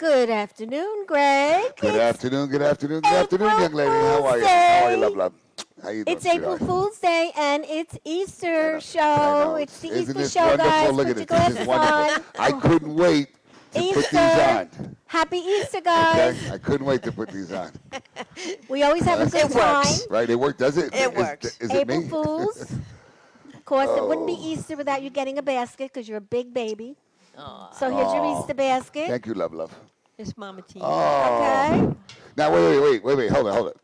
Good afternoon, Greg. Good afternoon, good afternoon, good April afternoon, young lady. How are you? How are you, love, love? How you doing, It's April sweetheart? Fool's Day and it's Easter I show. know. It's the Isn't Easter this show, wonderful? guys. Look Put at your it. This is glasses wonderful. on. I couldn't wait to put these Easter. on. Happy Easter, Okay? guys. I couldn't wait to put these on. We always have a good It time. works. Right? It worked, does it? It works. Is it April me? Fools. Of course, it wouldn't be Oh. Easter without you getting a basket because you're a big baby. So here's your Easter basket. Thank you, love, love. It's Mama T. Oh. Okay. Now, wait. Hold it.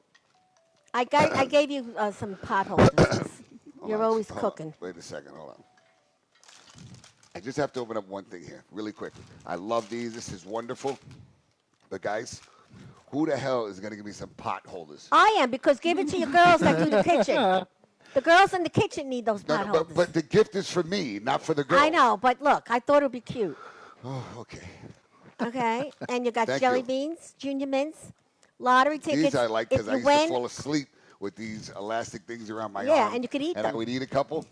I gave you some potholes. You're always Hold on. cooking. Wait a second. Hold on. I just have to open up one thing here really quickly. I love these. This is wonderful. But, guys, who the hell is going to give me some pot holders? I am, because give it to your girls that do the kitchen. The girls in the kitchen need those No, pot no, holders. but the gift is for me, not for the girl. I know, but look, I thought it would be cute. Oh, okay. Okay, and you got Thank jelly you. beans, junior mints, lottery tickets. These I like If because I you used win, to fall asleep with these elastic things around my arm. Yeah, and you could eat and I them. would eat a couple.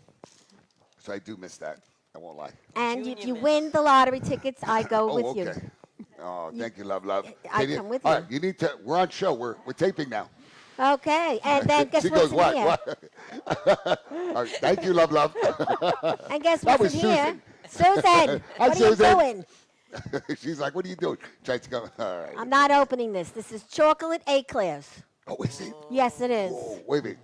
So I do miss that. I won't lie. and if Junior you mints. win the lottery tickets, I go Oh, with okay. you. Oh, thank you, love, love. I Can come with all you. right, you need to. We're on show. We're taping now. Okay, and then guess She what's goes, in what? here? What? All right, thank you, love, love. And guess That what's was in here? Susan. Susan, Hi, what are you Susan. doing? She's like, what are you doing? Tries to go. All right. I'm not opening this. This is chocolate eclairs. Oh, is it? Yes, it is. Oh, wait a minute.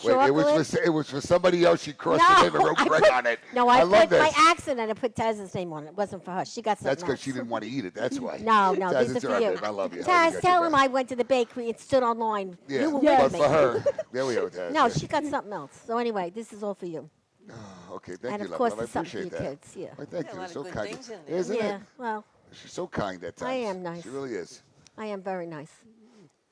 Wait, Chocolate. it was for somebody else. She crossed No, the name and wrote I Greg put- on it. No, I love put this. by accident. I put Taz's name on it. It wasn't for her. She got something That's because else. she didn't want to eat it. That's why. No, Taz, this it's is for all right, you. babe. I love you. Taz, tell him I went to the bakery and stood online. Yeah, You were but with me. for her, there we go, Taz. No, she got something else. So anyway, this is all for you. Oh, okay, thank And you, of love, course, love. I there's something for appreciate your that. kids. Yeah. Well, thank Yeah, a you. lot It's so of good kind. things in there. Isn't Yeah. it? Well, She's so kind at times. I am nice. She really is. I am very nice.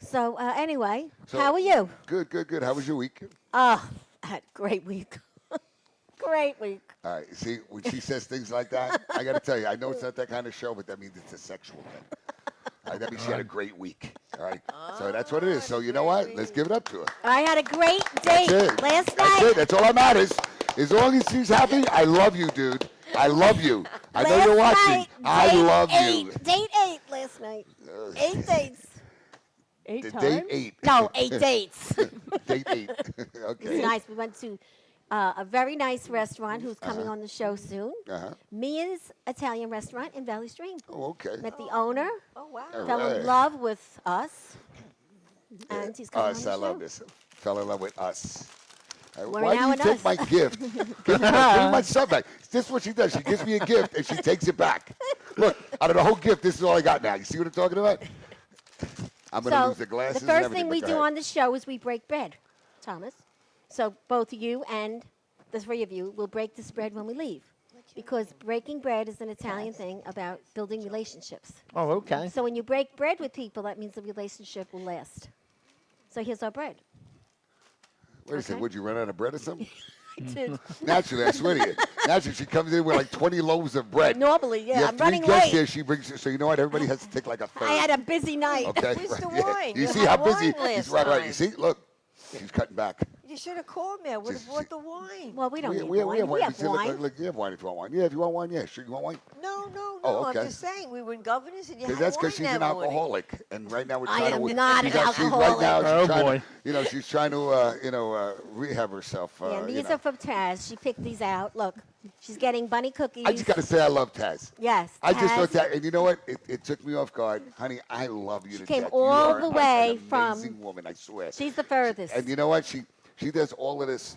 So anyway, So- how are you? Good, good, good. How was your week? Oh, I had a great week. Great week. All right. See, when she says things like that, I got to tell you, I know it's not that kind of show, but that means it's a sexual thing. That means she had a great week. All right. So that's what it is. So you know what? Let's give it up to her. I had a great date That's it. last That's night. it. That's all that matters. As long as she's happy, I love you, dude. I love you. I know Last you're watching. night, I date love eight. you. Date 8 last night. 8 dates. The date 8. No, 8 dates. Date 8. It's Okay. nice. We went to a very nice restaurant who's coming on the show soon. Uh-huh. Mia's Italian restaurant in Valley Stream. Oh, okay. Met the owner, Oh, wow. All fell right. in love with us, and he's coming Us, on I the love show. this. Fell in love with us. We're Why now do in you take us. my gift? Give me my stuff back. This is what she does. She gives me a gift and she takes it back. Look, out of the whole gift, this is all I got now. You see what I'm talking about? I'm going to So lose the glasses. the and first everything, thing we but do go ahead. on the show is we break bread, Thomas. So both you and the 3 of you will break this bread when we leave. Because breaking bread is an Italian thing about building relationships. Oh, okay. So when you break bread with people, that means the relationship will last. So here's our bread. Wait a second. Okay. Would you run out of bread or something? Dude, Naturally, I swear to you. Naturally, she comes in with like 20 loaves of bread. Normally, yeah, You have I'm 3 running guests late. here. She brings. So you know what? Everybody has to take like a third. I had a busy night. Okay. Where's the Yeah. wine? You You see had how busy? wine last Right. time. You see? Look, she's cutting back. You should have called me. I would have Just- bought the wine. Well, we don't need we wine. have wine. We have See, look, wine. Look, you have wine if you want wine. Yeah, if you want wine, yeah. Sure, you want wine? No, no, Oh, no. okay. I'm just saying. We were in Governors and you Because had that's wine because she's an that morning. alcoholic, and right now we're I trying am to. not she's an She's right alcoholic. now. She's Oh, trying boy. To, she's trying to, rehab herself. Yeah, you these know. are from Taz. She picked these out. Look, she's getting bunny cookies. I just got to say, I love Taz. Yes. I just Taz. thought that, and you know what? It took me off guard, honey. I love you to came death. all you are the an way from- amazing woman. I swear. She's the furthest. And you know what? She does all of this.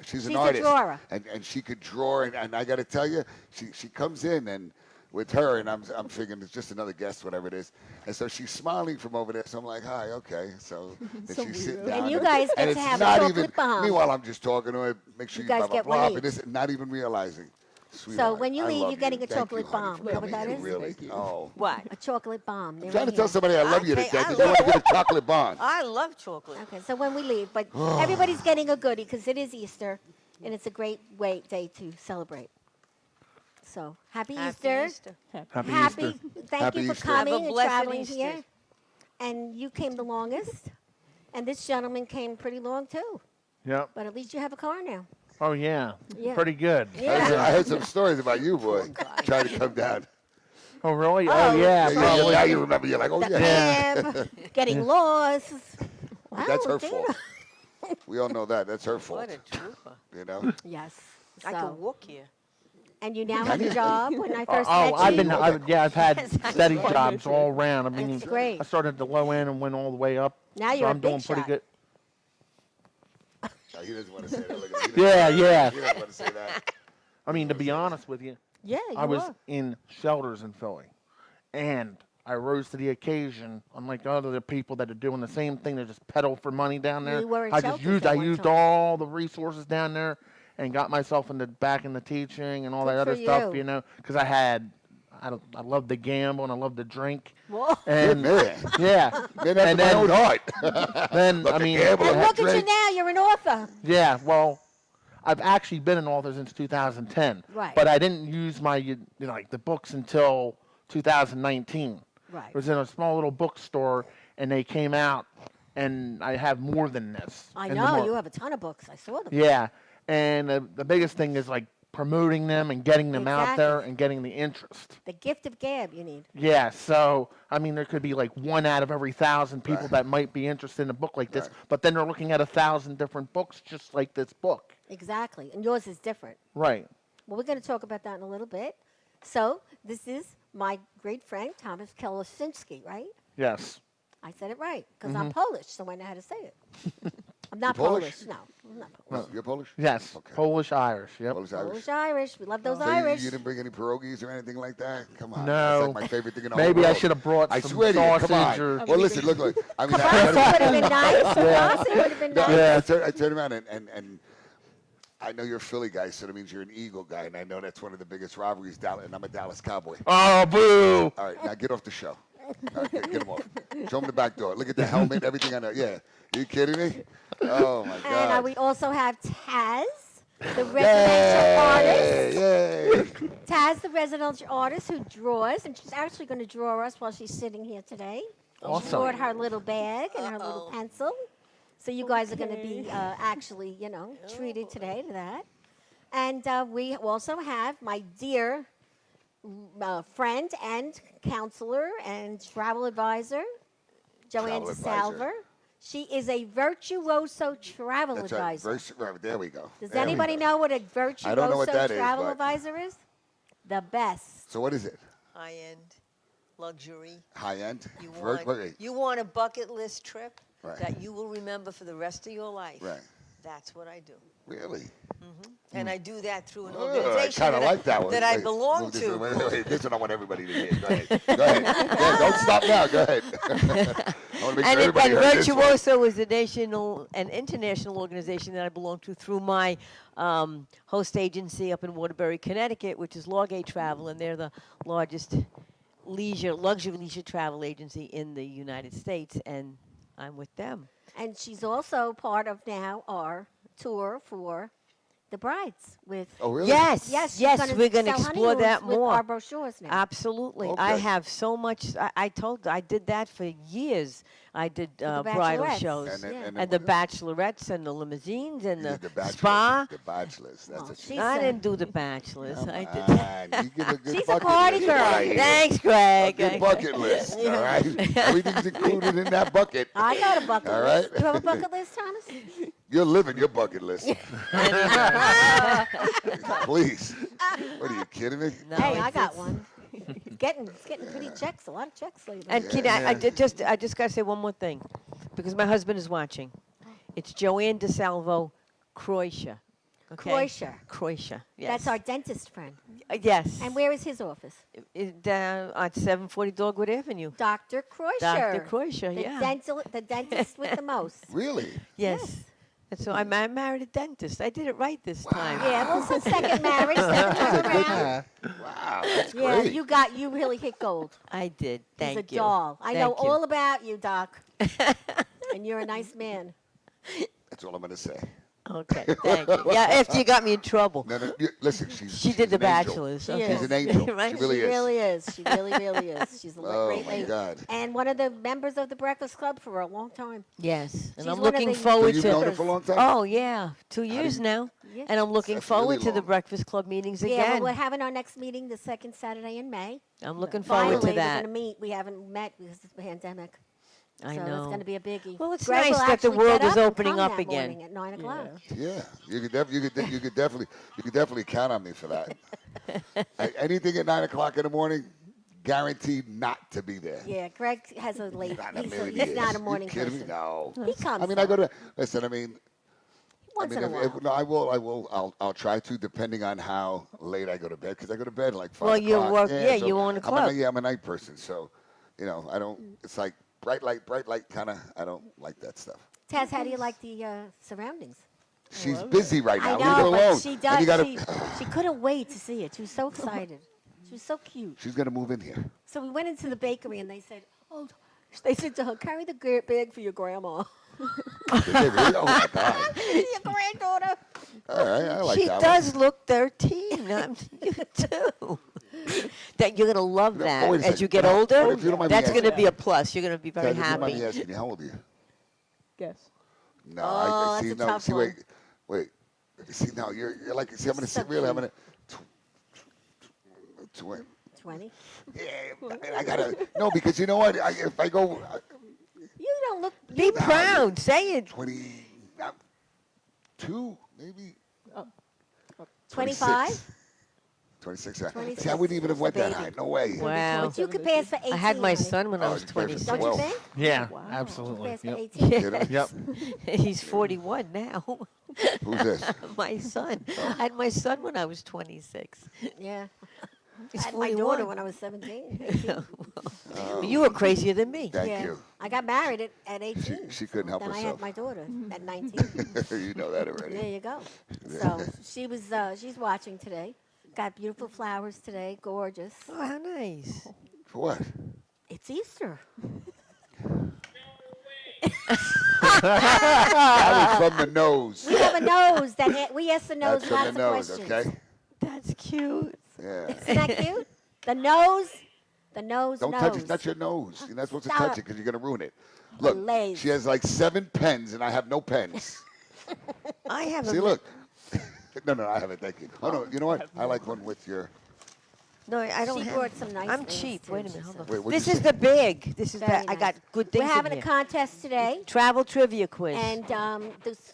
She's an She's a artist. drawer. And she could draw. And I got to tell you, she comes in and with her, and I'm figuring it's just another guest, whatever it is. And so she's smiling from over there. So I'm like, hi, okay. So then she's sitting down. And you guys get and to it's have a not chocolate even, bomb. Meanwhile, I'm just talking to her, make sure You you guys blah, blah, get blah, one and each. this, not even realizing. So Sweetheart, when you I leave, love you're getting a Thank chocolate you, honey, bomb. for You know what coming that in, is? Really? Oh. What? A chocolate bomb. They're I'm trying right to tell here. somebody I love you to Okay, death. I You want to get a chocolate bomb. I love chocolate. Okay, so when we leave, but everybody's getting a goodie because it is Easter, and it's a great day to celebrate. So happy Easter. Happy Happy. Easter. Thank Happy you for Easter. coming Have a and blessed traveling Easter. here. And you came the longest, and this gentleman came pretty long too. Yep. But at least you have a car now. Oh, yeah. Yeah. Pretty good. Yeah. I heard some stories about you, boy, trying to come down. Oh, really? Oh, Oh, yeah. Yeah, Probably. now you remember. You're like, oh The yeah. cab, getting lost. That's Oh, her dear. fault. We all know that. That's her fault. What a trooper. You know. Yes. I So, can walk here. and you now have a job. When I first Oh, met I've you, been, I've had Yes, I steady know. jobs all around. I mean, That's great. I started at the low end and went all the way up. Now so you're a I'm doing big pretty shot. good. He doesn't want to say that. Look at him. He Yeah, doesn't- yeah. He doesn't want to say that. I mean, to be honest with you, yeah, you I was are. in shelters in Philly, and I rose to the occasion. Unlike other people that are doing the same thing, they just peddle for money down there. You were in I just shelters used, at I one used time. all the resources down there, and got myself back in the teaching and all Good that other for stuff. you. You know, because I love to gamble and I love to drink. Whoa. Good And man. yeah, Man after and my own heart. then Love I to mean, gamble And and look at you drink. now. You're an author. yeah, well, I've actually been an author since 2010. Right. But I didn't use my like the books until 2019. Right. It was in a small little bookstore, and they came out, and I have more than this. I in the know mar- you have a ton of books. I saw them. Yeah, and the biggest thing is like promoting them and getting them out there Exactly. and getting the interest. The gift of gab you need. Yeah, so I mean, there could be like 1 out of every 1,000 people Right. that might be interested in a book like this, Right. but then they're looking at 1,000 different books just like this book. Exactly. And yours is different. Right. Well, we're going to talk about that in a little bit. So this is my great friend, Thomas Kolosinski, right? Yes. I said it right because Mm-hmm. I'm Polish, so I know how to say it. I'm not You Polish? Polish. No, I'm not Polish. You're Polish? Yes. Okay. Polish Irish. Yep. Polish Irish. Polish Irish. We love those So Irish. You didn't bring any pierogies or anything like that? Come on. No. That's like my favorite thing in the Maybe whole I world. should have brought I some swear to you, come sausage on. or. Well, listen, look. I mean, Kibasi would have been nice. Kibasi would have been No, nice. I turn around and I know you're a Philly guy, so that means you're an Eagle guy, and I know that's one of the biggest rivalries, and I'm a Dallas Cowboy. Oh, boo! All right, now get off the show. All right, get him off. Show him the back door. Look at the helmet, everything I know. Yeah. You kidding me? Oh, my And God. we also have Taz, the residential artist. Yay! Taz, the residential artist who draws, and she's actually going to draw us while she's sitting here today. She Awesome. brought her little bag and her little pencil. So you guys are going to be actually, treated today to that. And we also have my dear friend and counselor and travel advisor, Joanne Travel DeSalver. advisor. She is a virtuoso travel That's right. advisor. Right. There we go. Does There we anybody go. know what a virtuoso I don't know what that is, travel but- advisor is? The best. So what is it? High-end luxury. High end? You Wait, want, wait. you want a bucket list trip Right. that you will remember for the rest of your life. Right. That's what I do. Really? And I do that through an I organization kind of like that one. that I Wait, belong move this to. way. Wait. This one I want everybody to hear. Go ahead. Go ahead. Yeah, don't stop now. Go ahead. I want to make sure And everybody heard this one. Virtuoso is a national and international organization that I belong to through my host agency up in Waterbury, Connecticut, which is Lawgate Travel, and they're the largest luxury leisure travel agency in the United States, and I'm with them. And she's also part of now our tour for the brides with. Oh, really? Yes, Yes, she's yes, gonna we're going to sell explore that honeymoons with more. our brochures now. Absolutely. I Okay. have so much. I did that for years. I did the bridal bachelorettes. shows. And then- Yeah. and then And the what- bachelorettes and the limousines and You did the bachelors. spa. The bachelors. That's Well, what she you I said- didn't do the bachelors. Come I did. on, you give a good She's a bucket party list girl. right here. Thanks, A Greg. good bucket list, all right? Everything's included in that bucket. I got a bucket All list. right. Do you have a bucket list, Thomas? You're living your bucket list. Please. What are you kidding me? No, Hey, I it's- got it's- one. It's getting pretty checks. A lot of checks lately. And Kitty, I just got to say one more thing, because my husband is watching. It's Joanne DeSalvo, Croatia. Okay? Croatia. Yes. That's our dentist friend. Yes. And where is his office? Down at 740 Dogwood Avenue. Dr. Croatia. Dr. Croatia, The yeah. the dentist with the most. Really? Yes. And so I married a dentist. I did it right this time. Yeah, well, it's a second marriage. Second time around. Wow, that's Yeah, great. you really hit gold. I did. Thank He's a you. doll. I know Thank you. all about you, Doc. And you're a nice man. That's all I'm going to say. Okay, thank you. Yeah, after you got me in trouble. No, no. Listen, She she's did The an angel. Bachelor's. She Okay. is. She's an angel. Right? She really She is. really is. She really, really is. She's a Oh, great my lady. God. And one of the members of the Breakfast Club for a long time. Yes, and She's I'm one of looking the- So forward you've to. known her for a long time? Oh yeah, 2 years you- now, Yeah. and I'm looking That's really forward to the long. Breakfast Club meetings Yeah, again. well, we're having our next meeting the second Saturday in May. I'm looking forward Finally, to we're that. going to meet. We haven't met because of the pandemic. I so know. it's going to be a biggie. Well, it's Greg nice will that the actually world get is up and opening come up that again. morning at 9 o'clock. Yeah, you could definitely count on me for that. Anything at 9 o'clock in the morning, guaranteed not to be there. Yeah, Greg has a late. Not in a He's, million he's years. not a morning You kidding person. me? No. He comes. I mean, I though, go to listen. I mean, once in a if, while. no, I will. I'll try to, depending on how late I go to bed, because I go to bed like 5 Well, o'clock. you work- yeah, so you own a I'm club. I'm a night person, so I don't. It's like bright light, kind of. I don't like that stuff. Taz, how do you like the surroundings? She's busy right now. I Leave her know, alone. but she And does. you gotta- She couldn't wait to see it. She was so excited. She was so cute. She's gonna move in here. So we went into the bakery and they said, "Oh," they said to her, "Carry the bag for your grandma." Did they really? Oh my God! Your granddaughter. All right, I like She that does look 13. You too. That you're gonna love No, that wait a as second. you get Now, older. if you don't mind me That's gonna asking- be a plus. You're gonna be one. very Ted, if you don't mind me happy. asking you, how old are you? Guess. No, Oh, I see. that's a No, tough see, one. wait. See, now you're like. See, I'm gonna So sit really. I'm cute. gonna. 20. Yeah, I gotta. No, because you know what? If I go You don't look. Be proud. Say it. 22, maybe. 25. 26. Yeah. 26. See, I wouldn't even have went that Baby. high. No way. Wow. But you could pass for 18. I had my honey. son when I Oh, was you played for 26. Don't you 12. think? Yeah, Wow. absolutely. Pass for Yep. 18. Kidding? Yep. He's 41 now. Who's this? My son. I had my son when I was 26. Yeah. He's I had my 41. daughter when I was 17. 18. You were crazier than me. Thank yeah. you. I got married at 18. She couldn't help then I herself. had my daughter at 19. You know that already. There you go. So she's watching today. Got beautiful flowers today. Gorgeous. Oh, how nice. For what? It's Easter. That was from the nose. We have a nose we ask the nose That's lots from the of nose, questions. okay? That's cute. Yeah. Isn't that cute? The nose Don't knows. touch it. Touch your nose. You're not supposed to touch Stop. it because you're going to ruin it. Look, legs. she has like 7 pens, and I have no pens. I have See, a look. No, I haven't. Thank you. Oh, no, you know what? I like one with your... No, I don't She have. brought some nice I'm things, cheap. too, Wait a she minute. Hold said. on. Wait, what'd This you is say? the big. This is Very that. I nice. got good things We're having in a here. contest today, Travel trivia quiz. and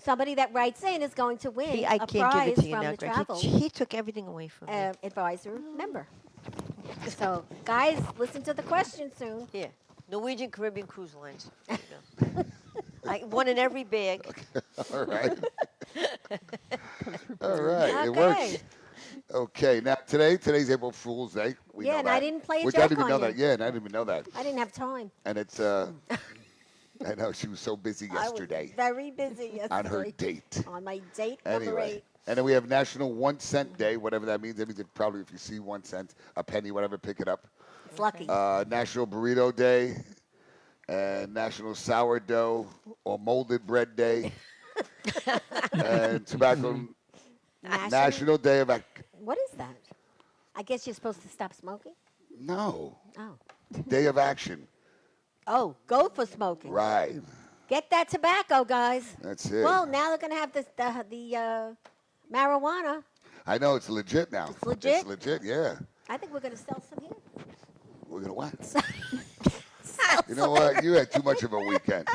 somebody that writes in is going to win I a can't give prize it to you from now, the Greg. travel He took everything away from me. advisor member. So, guys, listen to the question soon. Here, Norwegian Caribbean Cruise Lines. There you go. One in every bag. All right. All right. It Okay. works. Okay. Now, today's April Fool's Day. We Yeah, know and I that. didn't play a Which I joke didn't even on know you. that. Yeah, and I didn't even know that. I didn't have time. And it's... I know, she was so busy yesterday. I was very busy yesterday. On her date. On my date number Anyway, 8. and then we have National 1 Cent Day, whatever that means. That means that probably if you see 1 cent, a penny, whatever, pick it up. It's lucky. National Burrito Day, and National Sourdough or Molded Bread Day, and Tobacco National Day of What is that? I guess you're supposed to stop smoking? No, Oh. Day of Action. Oh, go for smoking. Right, Get that tobacco, guys. that's it. Well, now they're going to have the marijuana. I know it's legit now. It's legit? It's legit, yeah. I think we're going to sell some here. We're gonna what? You know what? You had too much of a weekend.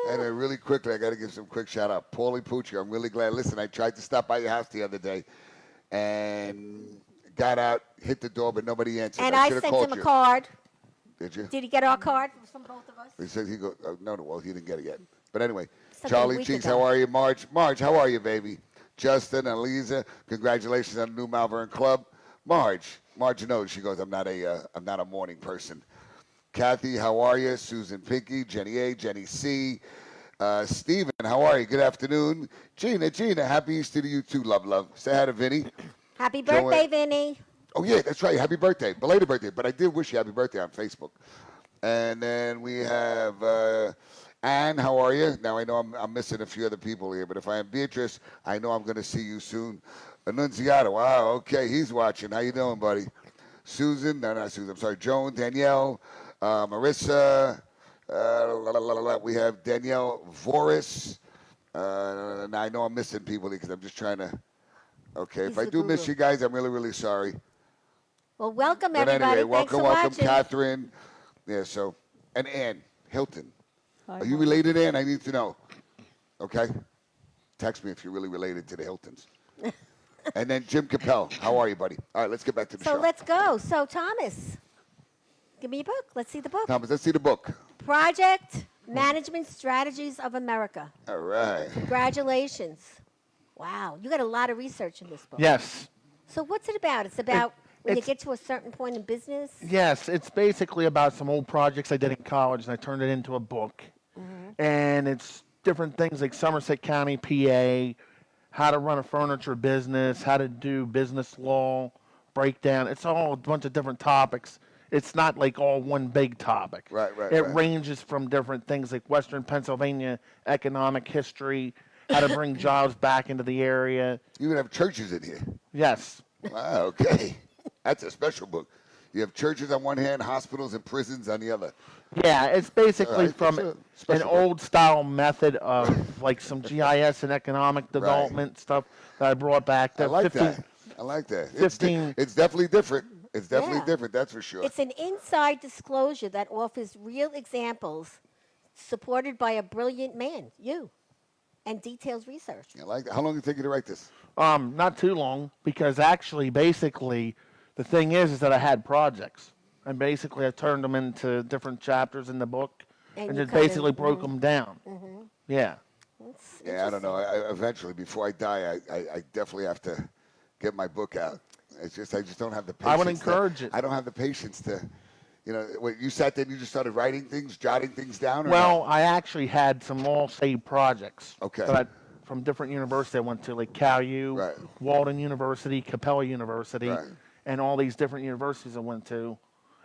And really quickly, I got to give some quick shout out. Paulie Pucci, I'm really glad. Listen, I tried to stop by your house the other day and got out, hit the door, but nobody answered. And I should have sent called him a you. card. Did you? Did he get our card from both of us? He said he go. No, well, he didn't get it yet. But anyway, Something a Charlie week Cheeks, ago. how are you? Marge, how are you, baby? Justin, Aliza, congratulations on the new Malvern Club. Marge knows. She goes, I'm not a morning person. Kathy, how are you? Susan Pinky, Jenny A, Jenny C, Stephen, how are you? Good afternoon. Gina, happy Easter to you too, love. Say hi to Vinny. Happy birthday, Vinny. Oh, yeah, that's right. Happy birthday. Belated birthday. But I did wish you happy birthday on Facebook. And then we have Anne, how are you? Now I know I'm missing a few other people here, but if I am Beatrice, I know I'm going to see you soon. Annunziata, wow, okay, he's watching. How you doing, buddy? Susan, no, not Susan. I'm sorry, Joan, Danielle, Marissa. We have Danielle Voris. And I know I'm missing people because I'm just trying to. Okay, He's if I the do miss guru. you guys, I'm really, really sorry. Well, welcome, But everybody. anyway, Thanks welcome, for welcome, watching. Catherine. Yeah, so, and Ann Hilton. Are you related, Ann? I need to know. Okay? Text me if you're really related to the Hiltons. And then Jim Capel. How are you, buddy? All right, let's get back to the So show. let's go. So, Thomas, give me a book. Let's see the book. Thomas, let's see the book. Project Management Strategies of America. All right. Congratulations. Wow, you got a lot of research in this book. Yes. So what's it about? It's about when you it's- get to a certain point in business. Yes, it's basically about some old projects I did in college, and I turned it into a book. And it's different things like Somerset County, PA, how to run a furniture business, how to do business law, breakdown. It's all a bunch of different topics. It's not like all one big topic. Right. It ranges from different things like Western Pennsylvania economic history, how to bring jobs back into the area. You even have churches in here. Yes. Wow, okay. That's a special book. You have churches on one hand, hospitals and prisons on the other. Yeah, it's basically Alright, from it's a an special book. old style method of like some GIS and economic development stuff that I brought back. I That like 15 that. I like that. 15 It's definitely different. It's definitely Yeah. different, that's for sure. It's an inside disclosure that offers real examples supported by a brilliant man, you, and details research. I like that. How long did it take you to write this? Not too long, because actually, basically, the thing is that I had projects, and basically I turned them into different chapters in the book, And and you just kinda- basically broke them down. Yeah. That's Yeah, I don't know. Eventually, before I die, I definitely have to get my book out. It's just I just don't have the patience. I would encourage it. I don't have the patience to, what you sat there and you just started writing things, jotting things down. Or Well, no? I actually had some all saved projects. Okay. From different universities I went to, like Cal U, Right. Walden University, Capella University, Right. and all these different universities I went to,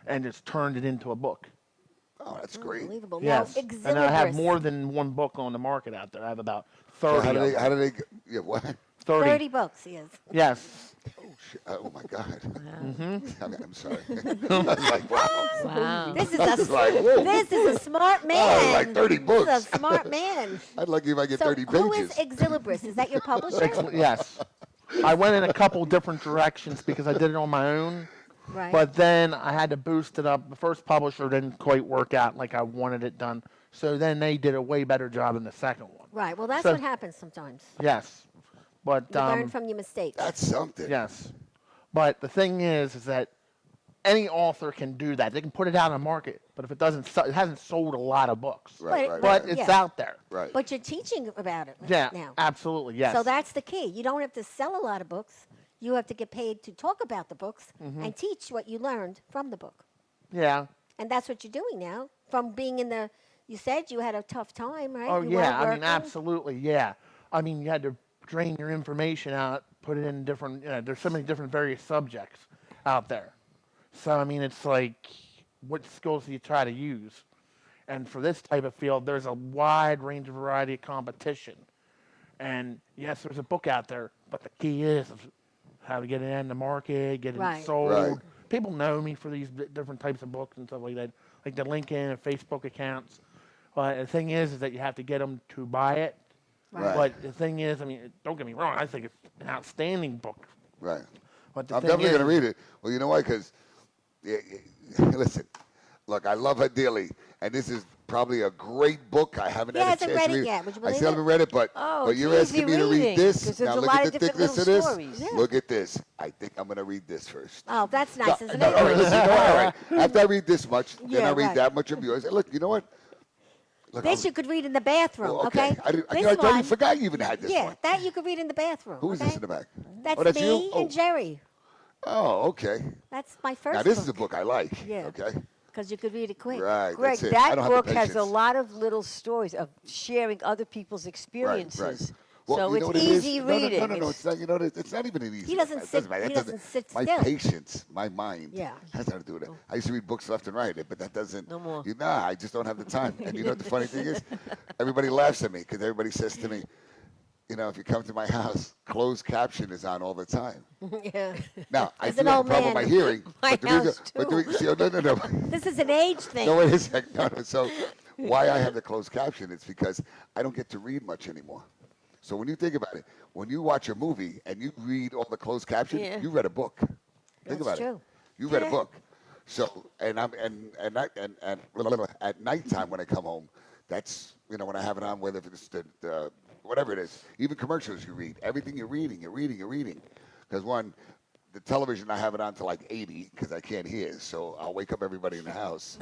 and just turned it into a book. Oh, that's great. unbelievable. Yes. Now, And I have Exilibrus. more than one book on the market out there. I have about So 30. of them. how do they? Yeah, what? 30. 30 books, yes. Yes. Oh my God. Mm-hmm. I'm sorry. I was like, wow. Wow. This is I was like, whoa. this is a smart man. Oh, like 30 books. This is a smart man. I'd like if I get So 30 who is pages. Exilibrus? Is that your publisher? Yes. I went in a couple different directions because I did it on my own. Right. But then I had to boost it up. The first publisher didn't quite work out like I wanted it done. So then they did a way better job than the second one. Right. Well, that's So- what happens sometimes. Yes. But You learn from your mistakes. That's something. yes. But the thing is that any author can do that. They can put it out on the market, but if it doesn't, it hasn't sold a lot of books. Right, But- right, But right. it's Yeah. out there. Right. But you're teaching about it Yeah, now. absolutely. Yes. So that's the key. You don't have to sell a lot of books. You have to get paid to talk about the books Mm-hmm. and teach what you learned from the book. yeah. And that's what you're doing now. From being in the, you said you had a tough time, right? Oh You yeah. weren't I mean, working. absolutely. Yeah. I mean, you had to drain your information out, put it in different. There's so many different various subjects out there. So I mean, it's like, what skills do you try to use? And for this type of field, there's a wide range of variety of competition. And yes, there's a book out there, but the key is how to get it in the market, get it Right. sold. Right. People know me for these different types of books and stuff like that, like the LinkedIn and Facebook accounts. But the thing is that you have to get them to buy it. Right. But the thing is, I mean, don't get me wrong, I think it's an outstanding book. Right. But the I'm thing definitely is, going to read it. Well, you know why? Because, listen, look, I love her dearly, and this is probably a great book. I haven't He had a hasn't chance read to it read yet. Would you I believe still it? haven't read it, but Oh, you're it's asking easy me to read reading, this. 'cause there's Now a look lot at of the different thickness of little this. stories. Yeah. Look at this. I think I'm going to read this first. Oh, that's nice, isn't No, it? all right, listen, you know what? All right. After I read this much, then Yeah, I read right. that much of yours. Look, you know what? Look, This you could read in the bathroom, well, okay? I This totally one, forgot you even had this yeah, one. that you could read in the bathroom. Who is okay? this in the back? That's, Oh, that's me you? Oh. and Jerry. Oh, okay. That's my first Now, this book. is a book I like. Yeah. Okay. Because you could read it quick. Right. Greg, that's it. I that don't have the book has a patience. lot of little stories of sharing other people's experiences. Well, So you know it's what it is? easy No, no, reading. No, no, no. It's- It's not. You know, it's not even an easy. He doesn't It sit. matter. He That doesn't sit my still. patience, my mind, Yeah. has nothing to do with it. I used to read books left and right, but that doesn't. No more. Nah, I just don't have the time. And you know what the funny thing is? Everybody laughs at me because everybody says to me, you know, if you come to my house, closed caption is on all the time. Yeah. Now, I As do an have a old problem with man. my hearing. My but the reason, house, but the too. reason, see, oh, no. This is an age thing. No, wait a second. No. So why I have the closed caption is because I don't get to read much anymore. So when you think about it, when you watch a movie and you read all the closed caption, Yeah. you read a book. Think That's about true. it. You read a Yeah. book. So and at nighttime when I come home, that's when I have it on, whether it's the whatever it is, even commercials you read, everything you're reading. Because one, the television I have it on to like 80 because I can't hear, so I'll wake up everybody in the house.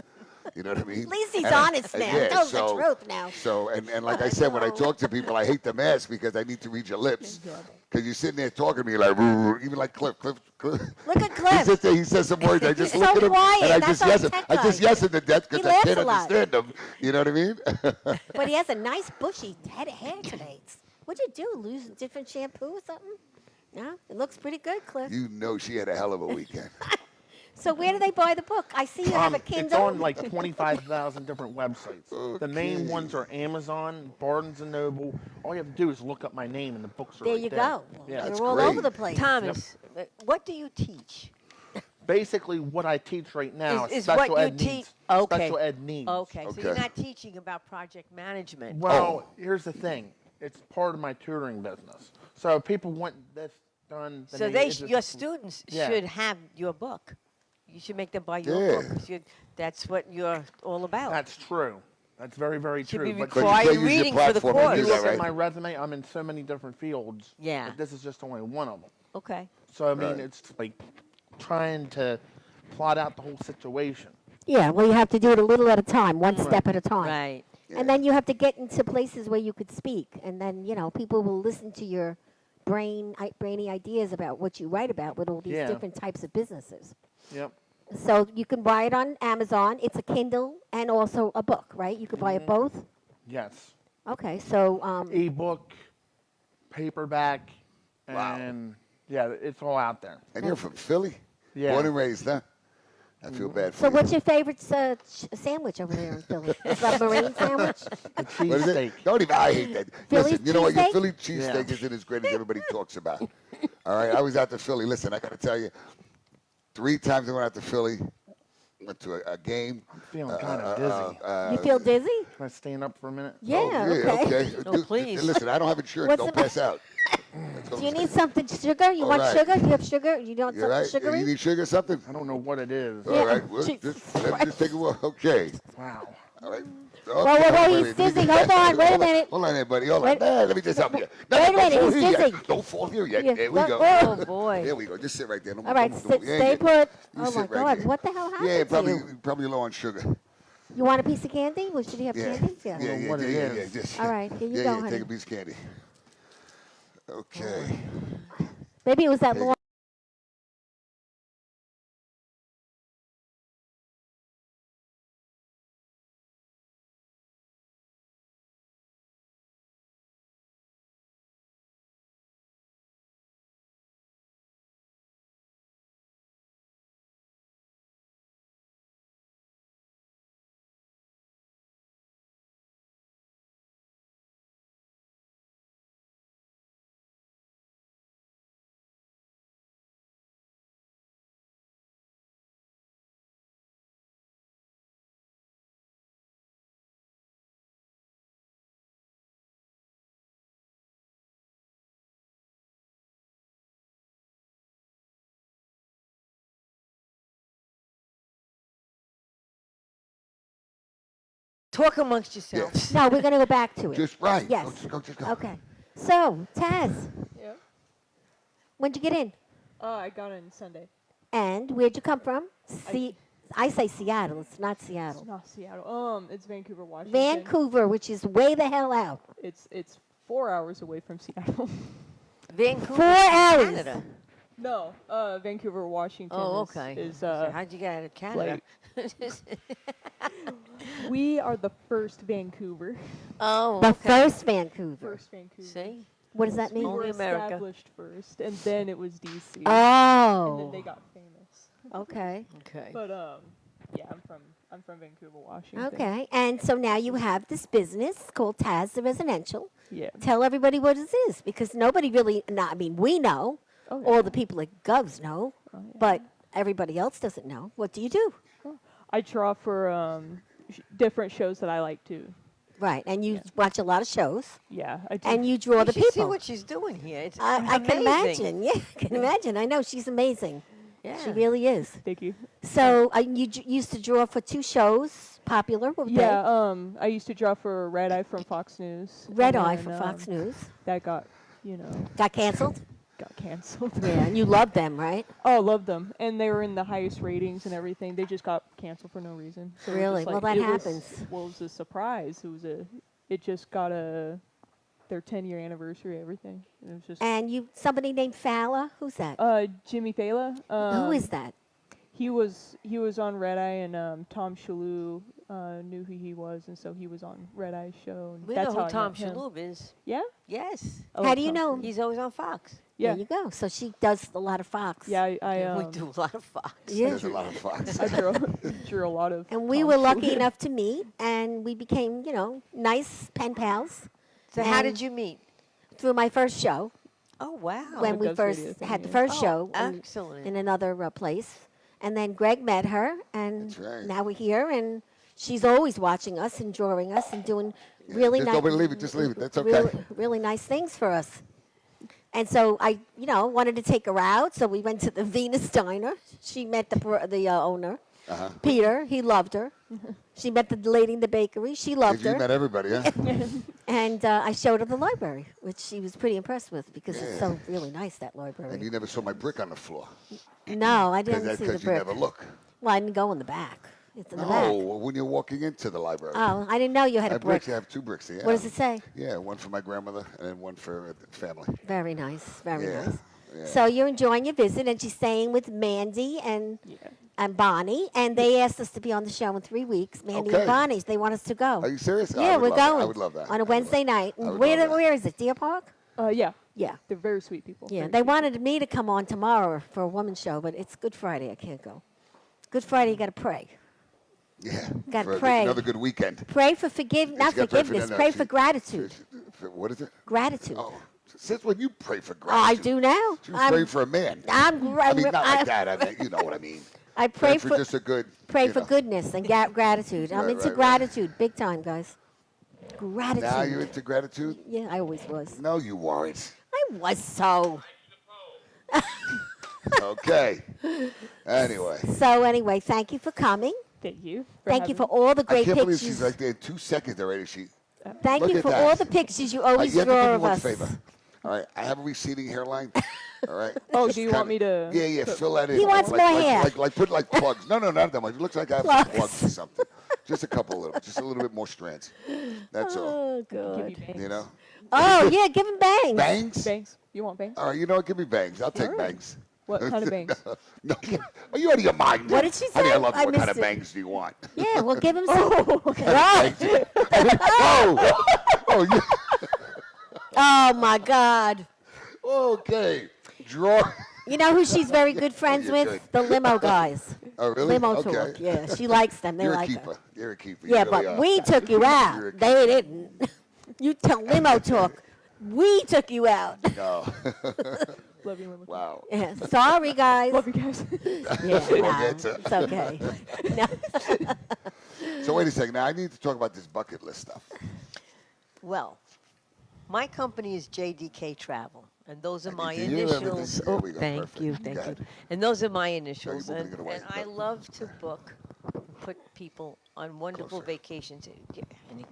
You know what I mean? At least he's And honest now. yeah, Tells so, the truth now. So and like I said, when I talk to people, I hate the mask because I need to read your lips. Because you're sitting there talking to me like, even like Cliff. Look at He Cliff. sits there, he says some words, I just He's look so at him, quiet. and I That's just our yes him. tech I just guy. yes him to death He because I laughs can't a lot. understand him. You know what I mean? But he has a nice bushy head of hair today. What'd you do? Lose a different shampoo or something? No, it looks pretty good, Cliff. You know she had a hell of a weekend. So where do they buy the book? I see you have a It's Kindle. on like 25,000 different websites. The main ones are Amazon, Barnes and Noble. All you have to do is look up my name, and the books are There right you there. go. Yeah. That's You're all great. over the place. Thomas, what do you teach? Basically, what I teach right now Is special what you ed teach. needs. Okay. Special ed needs. Okay, so you're Okay. not teaching about project management. Well, here's the thing. It's part of my tutoring business. So if people want this done. then So it's your just- students Yeah. should have your book. You should make them buy your Yeah. book. That's what you're all about. That's true. That's very, very Should true. be But But you required can't use your reading for the platform to course. do you that, look right? at my resume, I'm in so many different fields. Yeah. But this is just only one of them. Okay. So, I mean, Right. it's like trying to plot out the whole situation. Yeah, well, you have to do it a little at a time, one step at a time. Right. And then you have to get into places where you could speak. And then, people will listen to your brainy ideas about what you write about with all these Yeah. different types of businesses. Yep. So you can buy it on Amazon. It's a Kindle and also a book, right? You could buy it both? Yes. Okay, so Ebook, paperback, Wow. and yeah, it's all out there. And you're from Philly? Yeah. Born and raised, huh? I feel bad for so you. what's your favorite sandwich over there in Philly? A submarine sandwich? The What is it? cheesesteak. Don't even, I hate that. Philly Listen, you know what? Your cheesesteak? Philly cheesesteak Yeah. isn't as great as everybody talks about. All right, I was out to Philly. Listen, I got to tell you, 3 times I went out to Philly, went to a game. Feeling kind of dizzy. You feel dizzy? Can I stand up for a minute? Yeah, Oh, okay. Oh, Dude, please. Listen, I don't have insurance. What's Don't the pass out. Do you need something sugar? You All want right. sugar? Do you have sugar? You want You something right? sugary? You need sugar or something? I don't know what it is. All right. Well, Jesus let me just take a walk. Okay. Wow. All right. whoa, whoa, he's dizzy. Hold on, wait a minute. Hold on there, buddy. Hold on. Wait- Let me just help you. No, wait a don't minute, fall he's here yet. dizzy. Don't fall here yet. Yeah, There we look, go. oh. Oh, boy. There we go. Just sit right there. All right, Don't- yeah, stay you- put. you Oh sit my right God, there. what the hell happened Yeah, to you? probably low on sugar. You want a piece of candy? Well, should you have Yeah. candy? Yeah, know yeah, what yeah, it yeah, is. yeah, just- All right, here you yeah, go, yeah, honey. take a piece of candy. Okay. Maybe it was that Hey. long. Talk amongst yourselves. No, we're going to go back to it. Just right. Yes. Just go. Okay. So, Taz, Yeah. when'd you get in? I got in Sunday. And where'd you come from? I say Seattle. It's not It's Seattle. not Seattle. It's Vancouver, Washington. Vancouver, which is way the hell out. It's 4 hours away from Seattle. Vancouver, 4 hours. Canada. No, Vancouver, Washington. Oh, is- okay. Is, So how'd you get out of Canada? we are the first Vancouver. Oh, The okay. first Vancouver. First Vancouver. See? What does that We mean? Only were America. established first, and then it was DC, and then Oh, they got famous. okay. Okay. But yeah, I'm from Vancouver, Washington. Okay. And so now you have this business called Taz the Residential. Yeah. Tell everybody what it is because nobody really, I mean, we know, Oh, yeah. all the people at Govs know, Oh, yeah. but everybody else doesn't know. What do you do? I draw for different shows that I like to. Right. And you watch a lot of shows Yeah, I do. and you draw You the should see people. what she's doing here. It's I can amazing. imagine. Yeah, I can imagine. I know she's amazing. Yeah. She really is. Thank you. So you used to draw for 2 shows, popular. What were Yeah, I used to draw for Red Eye from Fox News. they? Red and Eye then, for Fox News. That got, Got canceled? got canceled. Yeah, and you love them, right? Oh, loved them, and they were in the highest ratings and everything. They just got canceled for no reason. So it was Really? just Well, like- that it was- happens. Well, it was a surprise. It just got their 10-year anniversary. Everything. And it was just. And somebody named Fowler? Who's that? Jimmy Fallon. Who is that? He was on Red Eye, and Tom Shalhoub knew who he was, and so he was on Red Eye's show. And We that's know how who I Tom met him. Shalhoub is. Yeah. Yes. I How love do you Tom know Shalhoub. He's always on Fox. Yeah. There you go. So she does a lot of Fox. Yeah. I we do a lot of Fox. Yeah. There's a lot of Fox. I drew a lot of. And we Tom were lucky Shalhoub. enough to meet, and we became, nice pen pals So how And- did you meet? through my first show Oh, wow. when we Does first radio thing, had the yeah. first Oh, show excellent. in another place. And then Greg met her, and That's right. now we're here, and she's always watching us and drawing us and doing really Just nice. don't believe it. Just leave it. That's okay. Really nice things for us. And so I, wanted to take her out, so we went to the Venus Diner. She met the owner, Uh-huh. Peter. He loved her. She met the lady in the bakery. She loved You her. met everybody, huh? And I showed her the library, which she was pretty impressed with because it's Yeah. so really nice, that And library. you never saw my brick on the floor. No, I Because didn't that's see the because you brick. never look. Well, I didn't go in the back. It's in the No, back. when you're walking into the library. Oh, I didn't know you had I a brick. bricks. I have 2 bricks. Yeah. What does it say? Yeah, one for my grandmother and then one for the family. Very nice, very Yeah, nice. yeah. So you're enjoying your visit, and she's staying with Mandy and Yeah. Bonnie, and they asked us to be on the show in 3 weeks. Mandy Okay. and Bonnie, they want us to go. Are you serious? Yeah, we're love going. That. I would love that. On I a would Wednesday love- night. I would Where, love that. where is it? Deer Park? Yeah. Yeah. They're very sweet people. Yeah, very they sweet wanted me to come on tomorrow for a woman's show, but it's Good Friday. I can't go. Good Friday, you got to pray. Yeah. Gotta for pray. Another good weekend. Pray for not You gotta pray for- forgiveness. no, Pray she- for gratitude. What is it? Gratitude. Oh, since when you pray for Oh, I gratitude? do now. You pray for a man. I mean, not like that. I mean, you know what I mean. I pray for for just a good. pray you for know. goodness and gratitude. I'm Right, into right, right. gratitude, big time, guys. Gratitude. Now you're into gratitude? Yeah, I always was. No, you weren't. I was so. Okay. Anyway. So anyway, thank you for coming. Thank you. Thank you for having all the I great can't believe pictures. she's like there in 2 seconds already. Thank Look you at for that. all the pictures you All right, always you have to draw do me of one us. favor. All right, I have a receding hairline. All right. Oh, Just do you want me to Yeah, yeah. put- Fill that in. He wants like, more like, hair. Like put like plugs. No, not that much. It looks like I have Plugs. some plugs or something. Just a couple little. Just a little bit more strands. That's all. Oh, Give good. you bangs. You know. Oh, yeah, give him bangs. Bangs. Bangs. You want bangs? All right. You know what? Give me bangs. I'll take All right. bangs. What kind of bangs? No. Are you out of your mind? What did she Honey, I say? love you. I What kind of missed it. bangs do you want? Yeah, well, give him some. Oh, oh, you, Oh, my God. okay. Draw. You know who she's very good friends You're with? good. The limo guys. Oh, really? Limo okay. talk. Yeah, she likes them. They You're like a her. keeper. You're a keeper. Yeah, you really but are. we took you You're out. a They didn't. You tell limo talk. We took you out. No. Love you, Lily. Wow. Yeah, sorry, guys. Love you guys. Yeah, We'll no, get to- it's okay. No. So wait a second. Now I need to talk about this bucket list stuff. Well, my company is JDK Travel, and those are And my you do everything. initials. There we go, thank perfect. you, Go thank you. ahead. And those are my initials. moving And, it away. and I love to book, put people on wonderful Closer. vacations. Yeah, and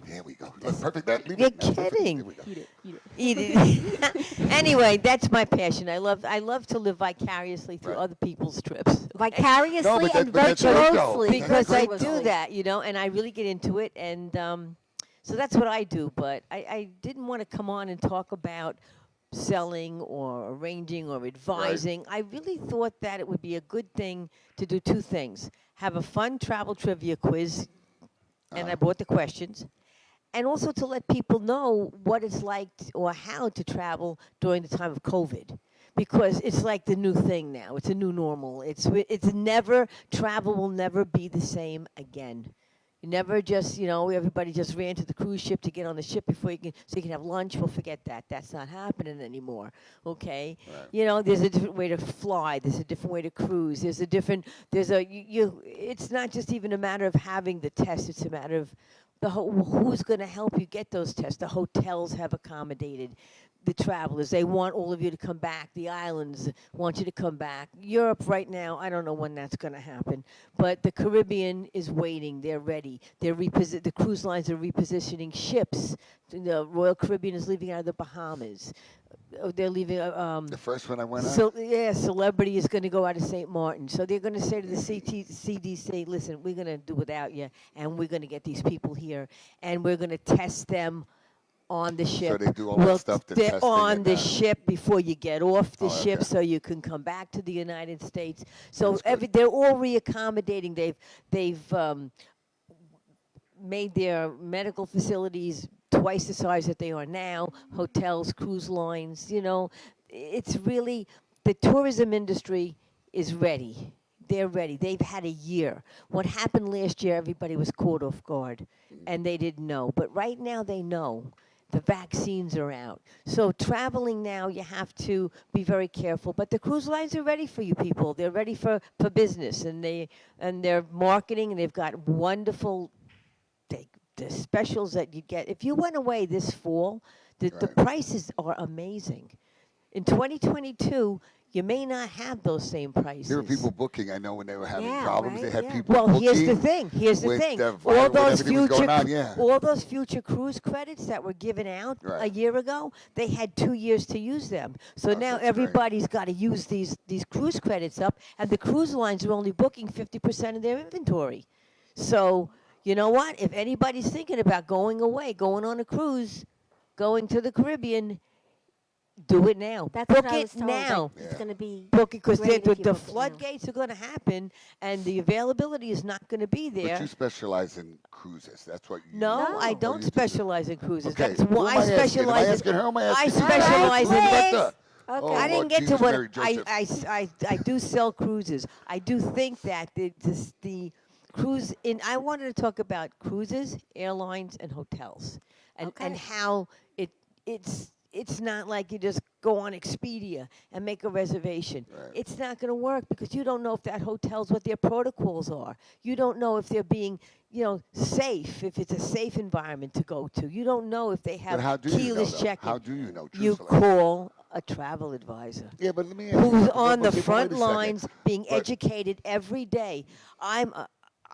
Here we go. Look, perfect. That. Leave You're it. That's perfect. kidding. Here we go. Eat it. Eat it. Eat it. Anyway, that's my passion. I love to live vicariously through Right. other people's trips. Vicariously No, but and that- but that's great, though. virtuosely. Because I Virtuously. do that, and I really get into it, and so that's what I do. But I didn't want to come on and talk about selling or arranging or advising. I really thought that it would be a good thing to do 2 things: have a fun travel trivia quiz, and I brought the questions, and also to let people know what it's like or how to travel during the time of COVID. Because it's like the new thing now. It's a new normal. It's never, travel will never be the same again. You never just, everybody just ran to the cruise ship to get on the ship so you can have lunch. Well, forget that. That's not happening anymore. Okay? Right. There's a different way to fly. There's a different way to cruise. It's not just even a matter of having the test. It's a matter of who's going to help you get those tests. The hotels have accommodated the travelers. They want all of you to come back. The islands want you to come back. Europe right now, I don't know when that's going to happen, but the Caribbean is waiting. They're ready. The cruise lines are repositioning ships. The Royal Caribbean is leaving out of the Bahamas. They're leaving. The first one I went on. Celebrity is going to go out of St. Martin. So they're going to say to the CDC, listen, we're going to do without you, and we're going to get these people here, and we're going to test them on the ship. So they do all that stuff to they're testing on and the that. ship before you get off the Oh, ship, okay. so you can come back to the United States. So That's good. they're all reaccommodating. They've made their medical facilities twice the size that they are now. Hotels, cruise lines. It's really, the tourism industry is ready. They're ready. They've had a year. What happened last year, everybody was caught off guard, and they didn't know. But right now they know. The vaccines are out. So traveling now, you have to be very careful. But the cruise lines are ready for you people. They're ready for business, and they're marketing, and they've got wonderful the specials that you get. If you went away this fall, the Right. prices are amazing. In 2022, you may not have those same prices. There were people booking. I know when they were having Yeah, problems, right, they had yeah. people Well, booking. here's the thing. with the virus, with everything was going on, yeah. all those future cruise credits that were given out a Right. year ago, they had 2 years to use them. So Oh, now that's great. everybody's got to use these cruise credits up, and the cruise lines are only booking 50% of their inventory. So you know what? If anybody's thinking about going away, going on a cruise, going to the Caribbean, do it now. That's Book what I it was told. now. It's going to be Book it because great the if you book it now. floodgates are going to happen, and the availability is not going to be there. But you specialize in cruises. That's what you No, No. I Oh, don't you do. specialize in cruises. Okay. That's Who why am I asking? Am I specialize asking her? Am I I asking you? specialize in Alright, What the? Okay. Oh, I didn't Lord get Jesus, to what Mary Joseph. I do sell cruises. I do think that the cruise in I wanted to talk about cruises, airlines, and hotels, and Okay. how it's not like you just go on Expedia and make a reservation. Right. It's not going to work because you don't know if that hotel's what their protocols are. You don't know if they're being safe, if it's a safe environment to go to. You don't know if they have But how do you know, keyless though? check-in. How do you know, You truthfully? call a travel advisor Yeah, but let me ask who's you. on the wait a front second. lines being But- educated every day.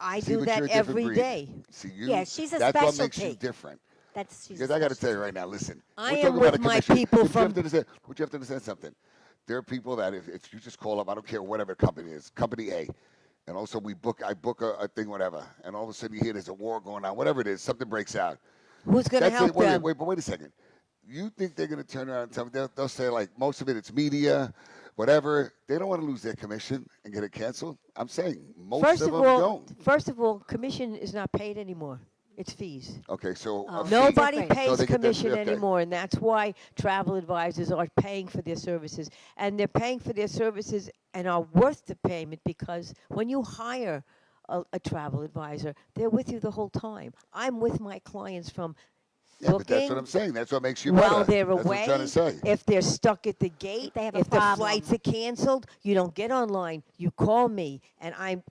I See, do but that you're a different every breed. day. See, you, Yeah, she's a that's what makes you specialty. different. She's Because I got to tell you right now, listen. I we're am talking with about a my commission. people But you from- have to understand, but you have to understand something. There are people that if you just call up, I don't care whatever company it is, company A, and also I book a thing, whatever, and all of a sudden you hear there's a war going on, whatever it is, something breaks out. Who's going to That's help it. Wait, them? but wait a second. You think they're going to turn around and tell me, they'll say like most of it's media, whatever. They don't want to lose their commission and get it canceled. I'm saying most First of of them don't. first of all, commission is not paid anymore. It's fees. Okay, so Oh. a fee. Nobody Different. pays So they get their- commission okay. anymore, and that's why travel advisors are paying for their services. And they're paying for their services and are worth the payment because when you hire a travel advisor, they're with you the whole time. I'm with my clients from Yeah, but that's what booking I'm saying. That's what makes you while better. they're That's what away. I'm trying to say. If they're stuck at the gate, they have a if the problem. flights are canceled, you don't get online. You call me, and I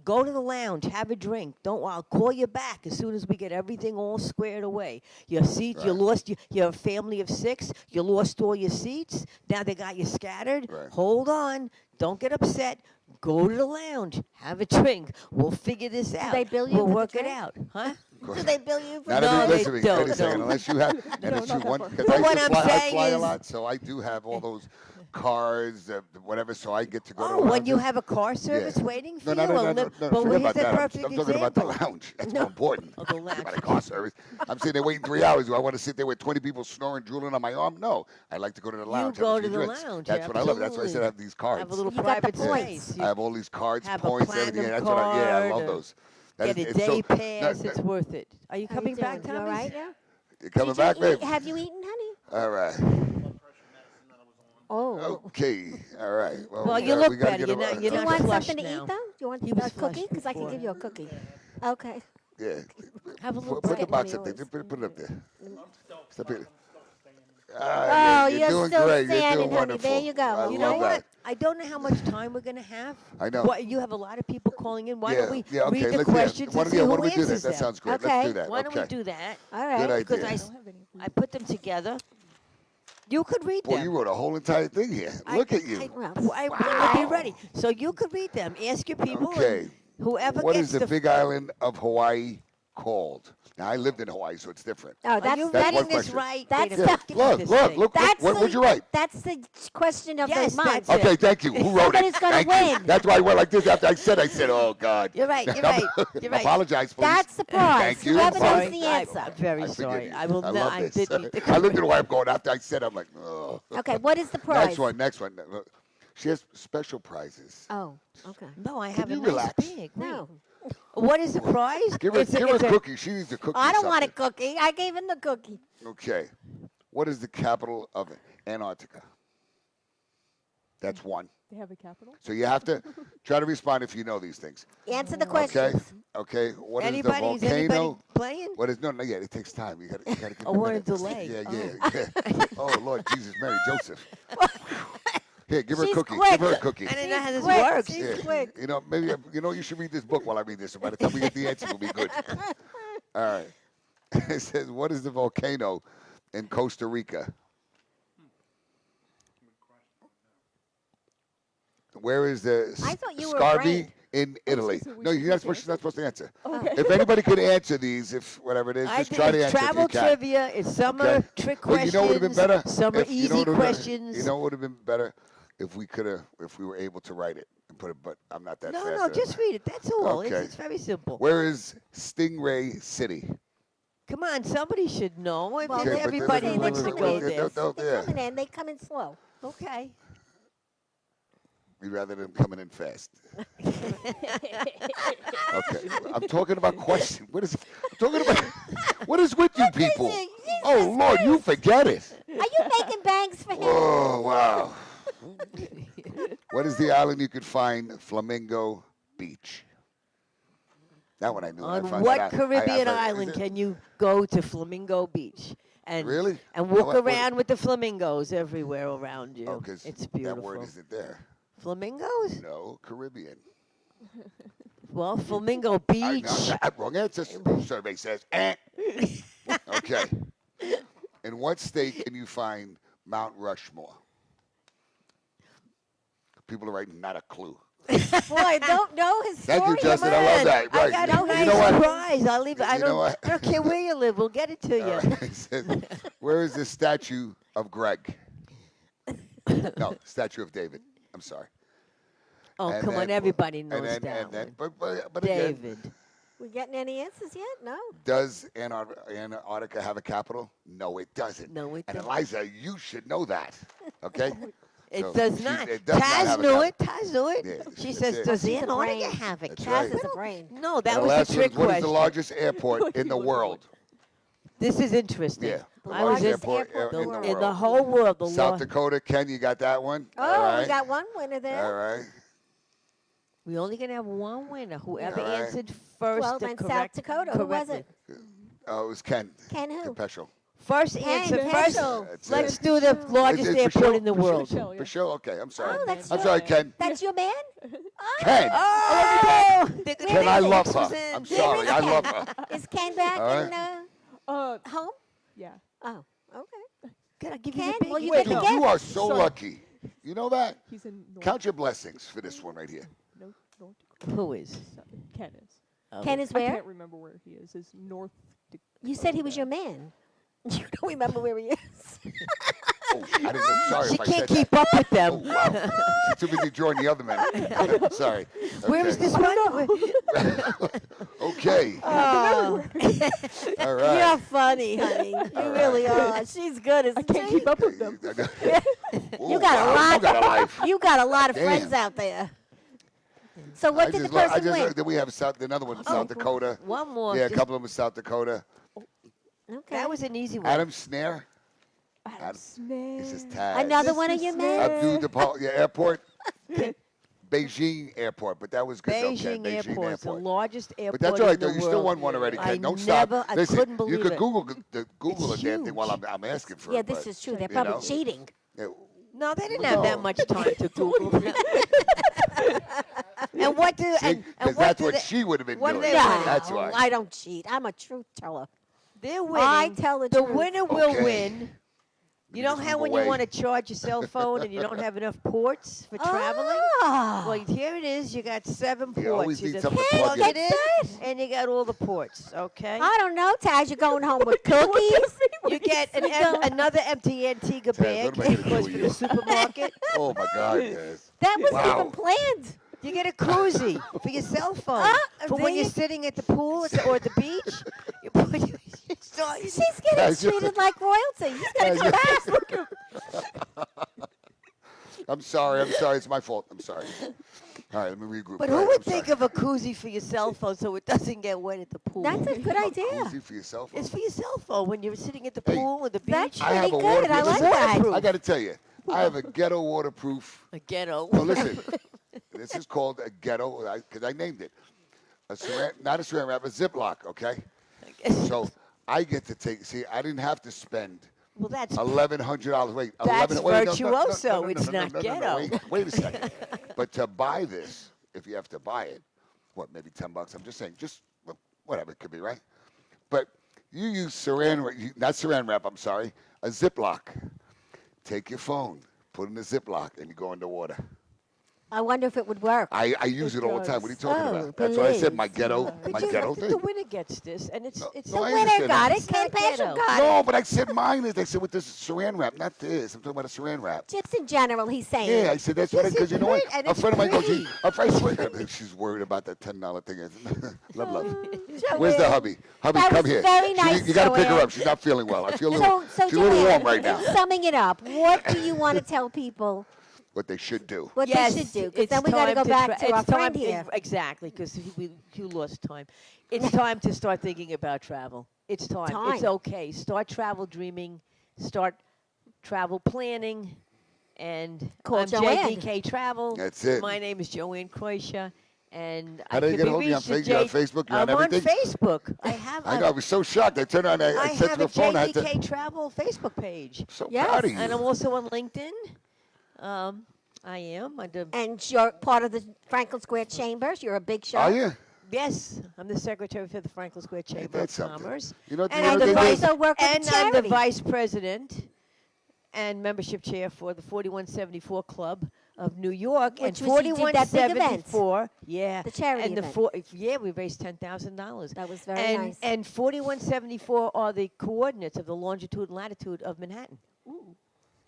go to the lounge, have a drink. I'll call you back as soon as we get everything all squared away. Your seats, you Right. lost. You're a family of 6. You lost all your seats. Now they got you scattered. Right. Hold on. Don't get upset. Go to the lounge, have a drink. We'll figure this out. they bill you We'll for the work it drink? out, huh? Do they bill you for Not No, if they you listen to me. don't, Wait a second. no. Unless you have, and No, it's not you that one. far. Because But I what used to I'm fly, I saying fly a is- lot, so I do have all those cars, whatever. So I get to go. Oh, to when you lounges. have a car service Yeah. waiting for No, you? no, no, Well, no, look- no. well, Forget here's about a that. perfect I'm talking about the example. lounge. That's more important. Oh, the lounge. About a car service. I'm sitting there waiting 3 hours. Do I want to sit there with 20 people snoring, drooling on my arm? No. I like to go to the lounge. You go have a to few the drinks. lounge, That's what I love. That's why I said I absolutely. have these cards. Have a little You got the private points. space. I have all these cards, have a points, everything. platinum That's what I love card, those. Get a it's day so- pass. It's worth it. Are you How you coming back, doing? You all Tommy? right now? You coming Did you back, eat- babe? Have you eaten, honey? All right. Oh. Okay. All right. Well, we you gotta- look we gotta better. get You're a- not- Do you're you not want flushed something to now. eat, though? Do you want He a was cookie? flushed Because I can before. give you a cookie. Okay. Yeah. Have a little Put the bread. box Mommy up there. always- Put it up there. Step here. Oh, you're doing still great. You're standing, doing honey. wonderful. There you go. I You love know what? that. I don't know how much time we're going to have. I know. But you have a lot of people calling in. Why yeah. don't we yeah. Okay. read the let's questions why and don't, see yeah, who why don't we do that? answers That them? sounds great. Okay. Let's do that. Why don't okay. we do that? All right. Good Because idea. I don't have any. I put them together. You could read Boy, them. you wrote a whole entire thing here. Look at you. I want to be ready. So you could read them. Ask your people. Okay. And whoever What gets is the big island of Hawaii called? Now, I lived in Hawaii, so it's different. Oh, Are that's you That's reading one this question. right? That's Wait a the- minute. Get Look, this look, thing. look. That's What would the- you write? That's the question of Yes, the month. that's it. Okay, thank you. Who wrote Somebody's it? gonna Thank you. win. That's why I went like this after I said, oh, God. You're right. You're right. You're right. Apologize, please. That's the prize. Thank you. Whoever I'm knows sorry. the answer. I'm very I forgive sorry. you. I will I not. love I this. did eat the I looked at where I'm going after I said, I'm like, oh. Okay, what is the prize? Next one. She has special prizes. Oh, okay. No, I have a you nice relax? bag. No. Wait. What is the prize? Give her, It's a- give her it's a a- cookie. She needs a cookie. I don't want a something. cookie. I gave him the cookie. Okay. What is the capital of Antarctica? That's one. They have a capital. So you have to try to respond if you know these things. Answer the Okay. questions. Okay. What is Anybody? the Is anybody volcano? playing? What is no? Yeah. It takes time. You got to give Oh, it a what a minute. delay. Yeah. Oh Lord Jesus, Mary, Joseph. Here, give her a She's cookie. quick. Give her a cookie. I don't know how this quick. works. She's Yeah. quick. You know, maybe you should read this book while I read this. So by the time we get the answer, we'll be good. All right. It says, "What is the volcano in Costa Rica?" Where is the I thought you were Scarvi right. in Italy? so we No, should you're not pick supposed, you're not supposed to answer. Okay. If anybody could answer these, if whatever it is, I just think try to it's answer travel if you can. trivia. It's summer Okay. trick Well, questions. you know what would have been better? Some are If- you know easy what would've been- questions. You know what would have been better if we were able to write it and put it. But I'm not that no, fast. no, at it. just read it. That's all. Okay. It's very simple. Where is Stingray City? Come on, somebody should know. If Well, Okay, but everybody they're wants to coming go in. there. They're Yeah. coming in. They come in slow. Okay. We'd rather them coming in fast. Okay, I'm talking about question. What is? I'm talking about. What is with you people? it? Jesus Oh Lord, you forget it. Are you making bangs for him? Oh wow. What is the island you could find Flamingo Beach? That one I knew. On I found what that out. Caribbean I- island can you go to Flamingo Beach? And Really? And Well, walk what- around with the flamingos everywhere around you. Oh, 'cause It's that beautiful. word isn't there. Flamingos? No, Caribbean. Well, Flamingo I, Beach. no, wrong answer. Survey says. Okay. In what state can you find Mount Rushmore? People are writing not a clue. Boy, I don't know his story. Thank you, Justin. I Man, love that. I Right. got You a nice know what? prize. I'll leave it. I You know don't, what? I don't care where you live. We'll get it to you. All right. It says, where is the statue of Greg? No, statue of David. I'm sorry. Oh, And come on. then- Everybody knows that one. but again, David. We getting any answers yet? No. does Antarctica have a capital? No, it doesn't. No, it And doesn't. Eliza, you should know that. Okay? It So does she's- not. it does not Taz have a knew cap- it. Taz knew it. Yeah, She that's says, it. does She's a Antarctica brain. have a That's Taz right. is a brain. No, And that the was last the one is, trick what is question. the largest airport in the world? This is interesting. Yeah. The I was largest in, airport airport in in the the in the world. whole world. The South law. Dakota. Ken, you got that one? Oh, All right. we got one winner there. All right. We only gonna have one winner. Whoever All right. answered first. Well, the then South correct, Dakota. Who was it? correctly. Oh, it was Ken. Ken who? Peschel. First Ken answer. Peschel. First, That's let's it. do the largest Is it airport Peschel? in the world. Peschel, yeah. Peschel? Okay, I'm sorry. Oh, that's I'm your sorry, man. Ken. That's your man? Ken. Oh! Ken, I love her. Susan. I'm sorry, I love her. Is Ken back All in home? Yeah. Oh, okay. Can I give you Ken, the big? well, you Dude, get the gift. you are so Sorry. lucky. You know that? He's in North. Count your blessings for this one right here. North Dakota. Who is? Ken is. Oh. Ken is I where? can't remember where he is. Is North Dakota. You said he was your man. You don't remember where he is. Oh, I didn't know. Sorry She if I can't said keep that. up with Oh, them. wow. She's too busy drawing the other men. Sorry. Where is Okay. this one? Okay. Oh, All right. you're funny, honey. You really are. She's good, I isn't can't she? keep up with them. Ooh, You got a wow, lot. You got a life. You got a lot of Damn. friends out there. So what did the person win? Then we have another one in South Dakota. One more. Yeah, a just- couple of them in South Dakota. Okay. That was an easy one. Adam Snare. Adam This is Smith. Taz. Another one of your men. Abdul Depal, Airport. Beijing Airport, but that was good. Beijing Okay, Airport, it's the Airport. largest But airport that's all right, in though. the You world. still won one already, I Ken. Don't stop. never- I Listen, couldn't believe you could it. Google It's a damn thing while huge. I'm asking for Yeah, it. this but, is true. They're you probably know. cheating. Yeah, No, they didn't have that much time to Google. And what do see, and 'cause what that's do what they, she would have been what do doing. they No, win? That's why. I don't cheat. I'm a truth teller. They're winning. I tell the the truth. winner will Okay. win. You know just how move when away. you want to charge your cell phone and you don't have enough ports for traveling? Ah. Well, here it is. You got 7 ports. You always need just something to plug plug it in, and you got all the ports. Okay. I don't know, Taz. You're going home with cookies? You get another empty Antigua bag what am I gonna goes do for with the you? supermarket. Oh my God, yes. That wasn't Wow. even planned. You get a koozie for your cell phone. For there when you're you- sitting at the pool or at the beach. You put She's getting Guys, you- treated like royalty. He's going to come back. I'm sorry. It's my fault. I'm sorry. All right, let me regroup. But All who right, would I'm think sorry. of a koozie for your cell phone so it doesn't get wet at the pool? That's a good idea. Koozie for your cell phone? It's for your cell phone when you're sitting at the Hey, pool or the That's beach. I have pretty a good. I waterproof. like that. I got to tell you, I have a ghetto waterproof. A ghetto. No, listen. This is called a ghetto because I named it. Not a saran wrap, a Ziploc. Okay. So I get to take. See, I didn't have to spend Well, that's $1,100. Wait, That's 11. Wait, virtuoso. It's not ghetto. Wait a second. But to buy this, if you have to buy it, what, maybe $10? I'm just saying, just whatever it could be, right? But you use not saran wrap. I'm sorry, a Ziploc. Take your phone, put it in a Ziploc, and you go underwater. I wonder if it would work. I use it all the time. What are you talking Oh, about? That's what I said. My please. ghetto, my ghetto the thing. winner gets this, and it's No, it's no, I Winner understand got that. it. Ken Patrick ghetto. got it. No, but I said mine is. I said with this saran wrap, not this. I'm talking about a saran wrap. Just in general, he's saying. Yeah, I said that's what Yes, because you it's know what? great, and A it's friend of mine goes, pretty. a friend, she's worried about that $10 thing. Love. Joanne. Where's the hubby? Hubby, That come was here. very nice, You got to pick her Joanne. up. She's not feeling well. I feel a little, So she's a little Joanne, warm right now. summing it up, what do you want to tell people What they should do. what Yes, they should do? Because it's then we got to time go back to it's our friend time- here. Exactly, because you lost time. It's time to start thinking about travel. It's time. It's Time. okay. Start travel dreaming. Start travel planning. And Call I'm Joanne. JDK Travel. That's it. My name is Joanne Kreischer. And How I do they could get be a hold of you on reached at You on Facebook? You on I'm everything? on Facebook. I have. I know. I was so shocked. I turned on. I I said have to a the phone. I had to. JDK Travel Facebook page. So Yes, proud of you. And I'm also on LinkedIn. I am under. And you're part of the Franklin Square Chambers. You're a big shot. Are you? Yes, I'm the secretary for the Franklin Square Chamber that's of something. Commerce. You know what the and other I'm the thing you vice, is? also work with and the I'm the charity. vice president and membership chair for the 4174 Club of New York. Which and was- you did that big event. 4174, yeah, The charity and event. we raised $10,000. That was very and, nice. And 4174 are the coordinates of the longitude and latitude of Manhattan.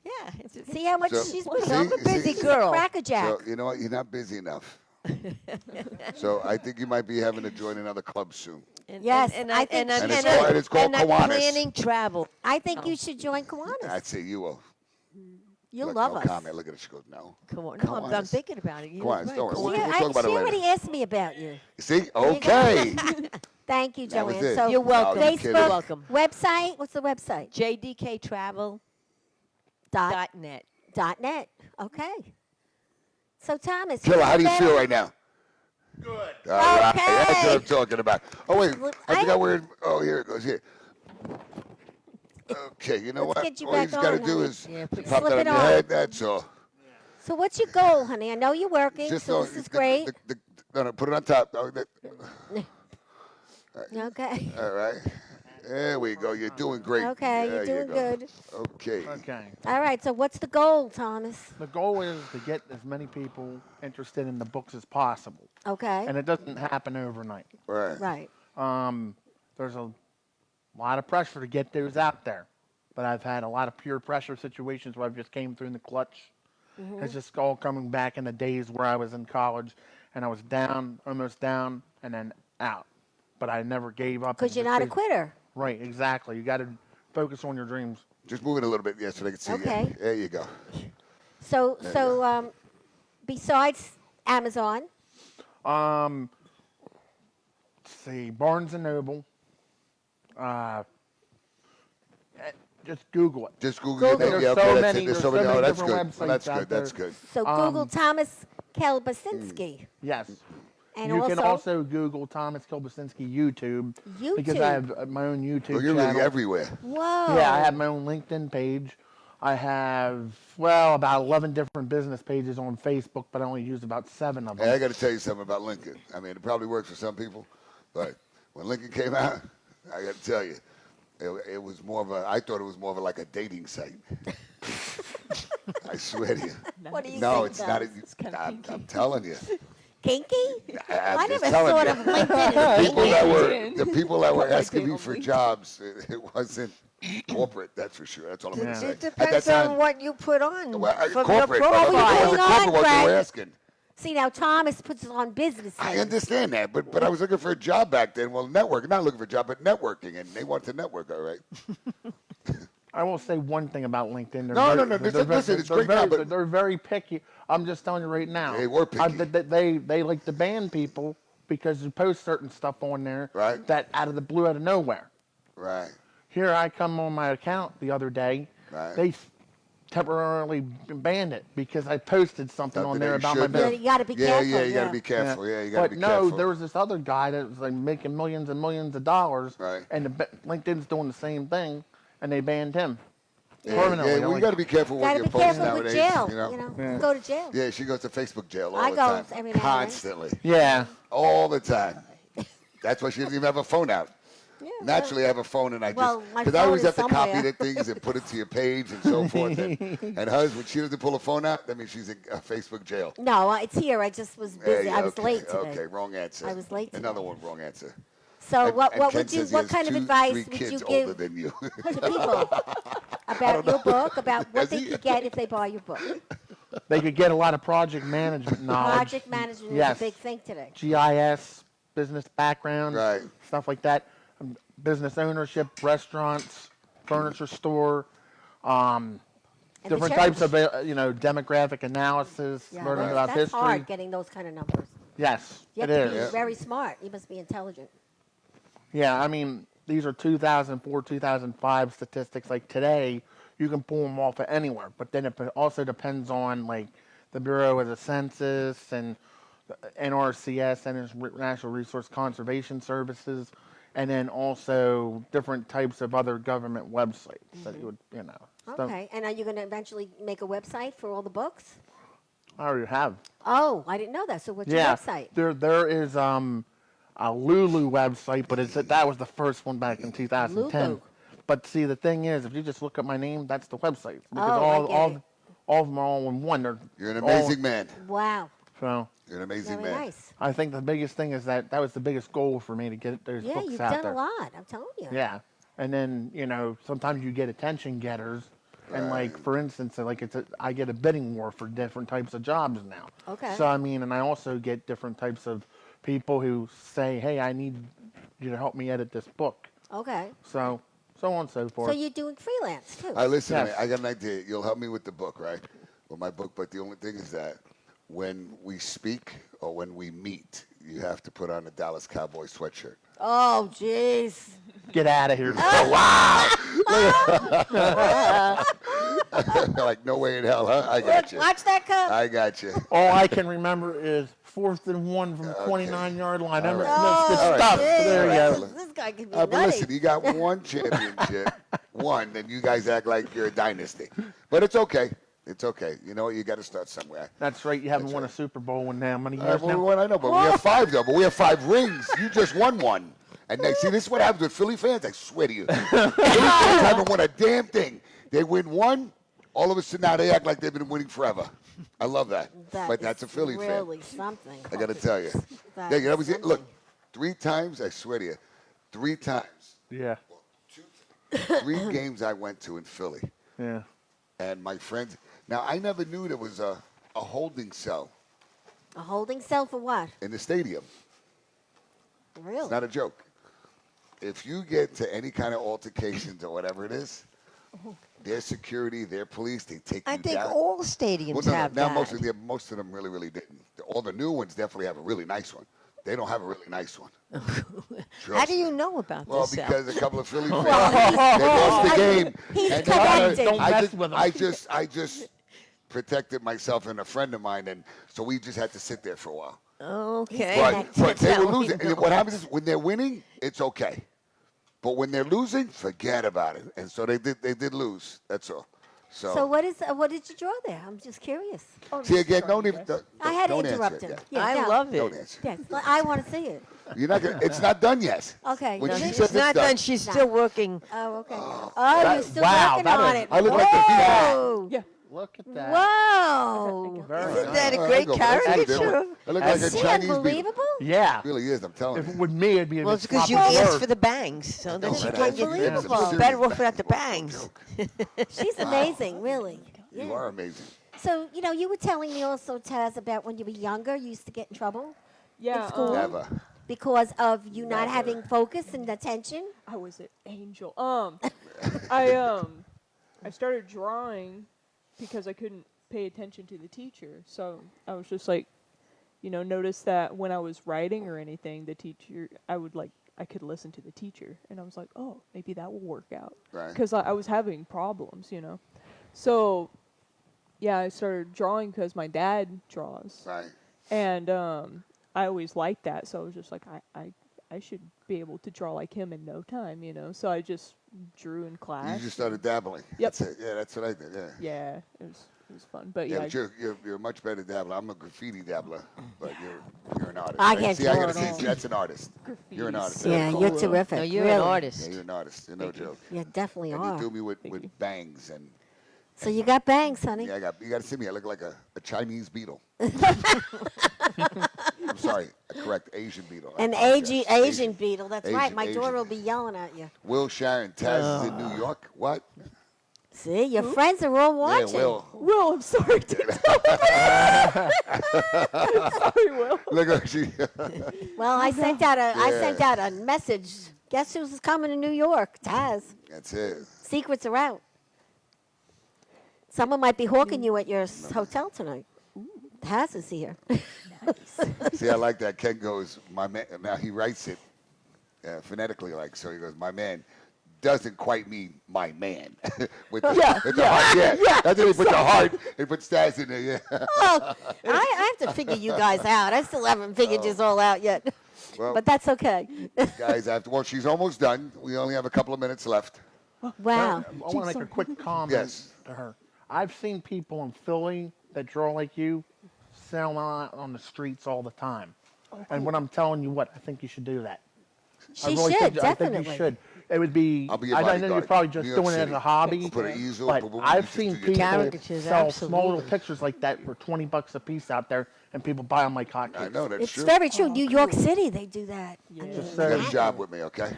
Yeah, See how much So- she's See- I'm a busy see- girl. Crackerjack. So you know what? You're not busy enough. So I think you might be having to join another club soon. And, Yes, and, I think and, she and, should. and, It's called and I'm Kiwanis. planning travel. I think you should join Kiwanis. I'd say you will. You'll Look, love no us. comment. Look at it. She goes, no. Come on, Come no, on, I'm it's- thinking about it. You Come on, right, don't worry. come We'll on. talk about it She later. already asked me about you. See? Okay. Thank you, That was Joanne. it. So You're welcome. No, you kidding. Facebook, You're welcome. website. What's the website? JDKtravel.net. .net. Okay. So Thomas, Killer, how do you been- feel right now? Good. All right. That's what Okay. I'm talking about. Oh, wait. Look, I I- forgot where it, oh, here it goes. Here. Okay, you know Let's what? get you All you back just got to on, do honey. is Yeah, put- pop Slip that on it your on. head. That's all. So what's your goal, honey? I know you're working, Just so know this is the- great. no, put it on top. Oh, Okay. all right. There we go. You're doing great. Okay, There you're you doing go. good. Okay. Okay. All right. So what's the goal, Thomas? The goal is to get as many people interested in the books as possible, Okay. and it doesn't happen overnight. Right. Right. There's a lot of pressure to get those out there, but I've had a lot of peer pressure situations where I've just came through in the clutch. It's just all coming back in the days where I was in college, and I was down, almost down, and then out. But I never gave up. Because and you're just not a stayed- quitter. Right, exactly. You got to focus on your dreams. Just move it a little bit, so they can see Okay. you. There you go. So besides Amazon, Let's see, Barnes and Noble. Just Google it. Just Google your name. There's Yeah, so okay, that's many- it. There's there's so many. so Oh, many that's different good. Well, that's websites out good. That's there. good. So Google Thomas Kelbasinski. Yes. And you also, can also Google Thomas Kilbasinski YouTube. Because I YouTube. have my own YouTube Well, you're channel. really everywhere. Whoa. Yeah, I have my own LinkedIn page. I have, well, about 11 different business pages on Facebook, but I only use about 7 of them. Hey, I got to tell you something about Lincoln. I mean, it probably works for some people, but when Lincoln came out, I got to tell you, it was more of a. I thought it was more of a, like a dating site. I swear to you. What do you No, think, it's not. Doug? kinda I'm telling you. Kinky? I'm I just never telling thought you. of LinkedIn as People that kinky. were the people that were Like asking me on for LinkedIn. jobs, it wasn't corporate. That's for sure. That's all I'm going Yeah. to say. It At that depends time, on what you put on well, from your corporate. But profile. it wasn't Hang on, corporate what they were Greg. asking. See, now Thomas puts it on business. I things. understand that, but I was looking for a job back then. Well, network, not looking for a job, but networking, and they want to network, all right? I will say one thing about LinkedIn. They're No, very, no, no, they're listen, it's they're great now, very, but- they're very picky. I'm just telling you right now. They were picky. They like to ban people because you post certain stuff on there Right. that out of the blue, out of nowhere. Right. Here I come on my account the other day. Right. They temporarily banned it because I posted something on Something there that you about my shouldn't Yeah, have. business. you got to be Yeah, careful. yeah, you got to be careful. Yeah, you got to But be no, careful. there was this other guy that was like making millions and millions of dollars, Right. and LinkedIn's doing the same thing, and they banned him Yeah, permanently. yeah, well, you Like, got to be careful what Got to you be post careful nowadays. with jail. You know? You know, Yeah. go to jail. Yeah, she goes to Facebook jail all I the go time. every now and then. Constantly. yeah. All the time. That's why she doesn't even have a phone out. Yeah, Naturally, I have a phone, and I Well, just my because I always phone have is to copy somewhere. the things and put it to your page and so forth. And hers, when she doesn't pull a phone out, that means she's in a Facebook jail. No, it's here. I just was busy. Hey, I was okay, late today. Okay, wrong answer. I was late today. Another one, wrong answer. So And- what and would Ken you? says he What has kind of 3 advice would kids you older give than you. to people about your book? About what Has they he? could get if they buy your book? They could get a lot of project management knowledge. Project management Yes. is a big thing today. GIS, business background, Right. stuff like that. Business ownership, restaurants, furniture store, And the different church. types of demographic analysis, Yeah, learning that's, about that's history. hard getting those kind of numbers. Yes, You it have to be is. very smart. You must be intelligent. Yeah, I mean, these are 2004, 2005 statistics. Like today, you can pull them off of anywhere, but then it also depends on like the Bureau of the Census and the NRCS, and its National Resource Conservation Services, and then also different types of other government websites that you would, So Okay. And are you going to eventually make a website for all the books? I already have. Oh, I didn't know that. So what's Yeah, your website? there is a Lulu website, but that was the first one back in 2010. Lulu. But see, the thing is, if you just look up my name, that's the website because Oh, I get it. all of them are all in one. You're an all- amazing man. Wow. So You're an amazing Very man. nice. I think the biggest thing is that was the biggest goal for me to get those Yeah, books you've out done there. a lot. I'm telling you. Yeah, and then sometimes you get attention getters, and like for instance, I get a bidding war for different types of jobs now. Okay. So I mean, and I also get different types of people who say, "Hey, I need you to help me edit this book." Okay. So on and so forth. So you're doing freelance too. All right, listen to me. Yes. I got an idea. You'll help me with the book, right? With my book, but the only thing is that when we speak or when we meet, you have to put on a Dallas Cowboys sweatshirt. Oh, jeez. Get out of here. Like, no way in hell, huh? I got you. Watch that cup. I got you. All I can remember is 4th and 1 from the 29-yard line. All right. Oh, That's good All right. stuff. jeez. There you go. This guy could be But nutty. listen, you got one championship, one, and you guys act like you're a dynasty. But it's okay. It's okay. You know what? You got to start somewhere. That's right. You haven't That's won right. a Super Bowl in how many All years right, well, now? we won, I know, but we have 5 though. But we have 5 rings. You just won one. And next, see, this is what happens with Philly fans. I swear to you, Philly fans haven't won a damn thing. They win one, all of a sudden now they act like they've been winning forever. I love that. but that's a is Philly really something. fan. I got to tell you. That Yeah, you know, is look, something. 3 times. I swear to you, 3 times. Yeah. 3 games I went to in Philly, Yeah. and my friends. Now I never knew there was a holding cell A holding cell for what? in the stadium. Really? It's not a joke. If you get to any kind of altercations or whatever it is, Their security, their police, they take I you think down. all stadiums Well, no, have now that. most of them really didn't. All the new ones definitely have a really nice one. They don't have a really nice one. How do you know about Well, this, Sal? because a couple of Philly fans, Well, they lost the game. He's and connected. Don't I mess just, with 'em. I just protected myself and a friend of mine, and so we just had to sit there for a while. Okay. But they That's were how we losing. know. What happens is when they're winning, it's okay. But when they're losing, forget about it. And so they did lose. That's all. So what did you draw there? I'm just curious. See again, don't even. I had to don't interrupt answer him. it yet. Yeah, I no. love Don't it. answer. Yes, I want to see it. You're not gonna, it's not done yet. Okay. When No, she she's said She's it's not done. She's No. still working. Oh, okay. Oh, that- you're still wow, working that on is- it. I look like the Whoa. Yeah. Look at that. Whoa. Very Isn't that a I great go, that's what they do. caricature? I look like a Is he Chinese beetle. unbelievable? Yeah. It really is. I'm telling If you. it would me, it'd be a Well, bit it's because you sloppy asked word. for the bangs, so then No, she that can't is- get that's Unbelievable. some serious better off bang. without the No bangs. joke. She's amazing, really. You Yeah. are amazing. So, you were telling me also, Taz, about when you were younger, you used to get in trouble Yeah. school? Never. because of you not Never. having focus and attention. I was an angel. I started drawing because I couldn't pay attention to the teacher. So I was just like, notice that when I was writing or anything, the teacher, I could listen to the teacher, and I was like, oh, maybe that will work out. Right. Because I was having problems, So, yeah, I started drawing because my dad draws. Right. And I always liked that, so I was just like, I should be able to draw like him in no time, So I just drew in class. You just started dabbling. Yep. That's it. Yeah, that's what I did. Yeah. Yeah, it was fun, but Yeah, yeah. but you're a much better dabbler. I'm a graffiti dabbler, but you're an artist. I right? can't See, I draw gotta at say, all. see, that's an artist. You're an artist. Yeah, cool. you're terrific. No, you're really. an Yeah, artist. you're an artist. You're no joke. You definitely And you are. do me with you. bangs and So you got bangs, honey. yeah, you got to see me. I look like a Chinese beetle. I'm sorry, correct, Asian beetle. I An apologize. Asian beetle. That's right. Asian, My daughter Asian. will be yelling at you. Will Sharon Taz is in New York. What? See, your friends are all watching. Yeah, Will. Will, I'm sorry to tell I'm sorry, Will. Look at she. Well, I sent Yeah. out a message. Guess who's coming to New York? Taz. That's it. Secrets are out. Someone might be hawking you at your hotel tonight. Taz is here. See, I like that. Ken goes, my man. Now he writes it phonetically, like so. He goes, my man doesn't quite mean my man. with the, with the heart, yeah. That's what he put the heart. He put Stas in there. Yeah. Oh, I have to figure you guys out. I still haven't figured you all out yet. Well, But that's okay. guys, well, she's almost done. We only have a couple of minutes left. Wow. I want to make a quick comment Yes. to her. I've seen people in Philly that draw like you sell out on the streets all the time. And when I'm telling you what, I think you should do that. I She really should, think, I think definitely. you should. It would be. I'll be your I know you're bodyguard. probably just New York doing it as City. a hobby, Put an easel, but boom, boom, I've just seen do your people Caricatures, sell small little absolutely. pictures like that for $20 a piece out there, and people buy them like hotcakes. I know that's It's true. very true. New York City, they do that. I mean, You Just got a saying. job with me, okay?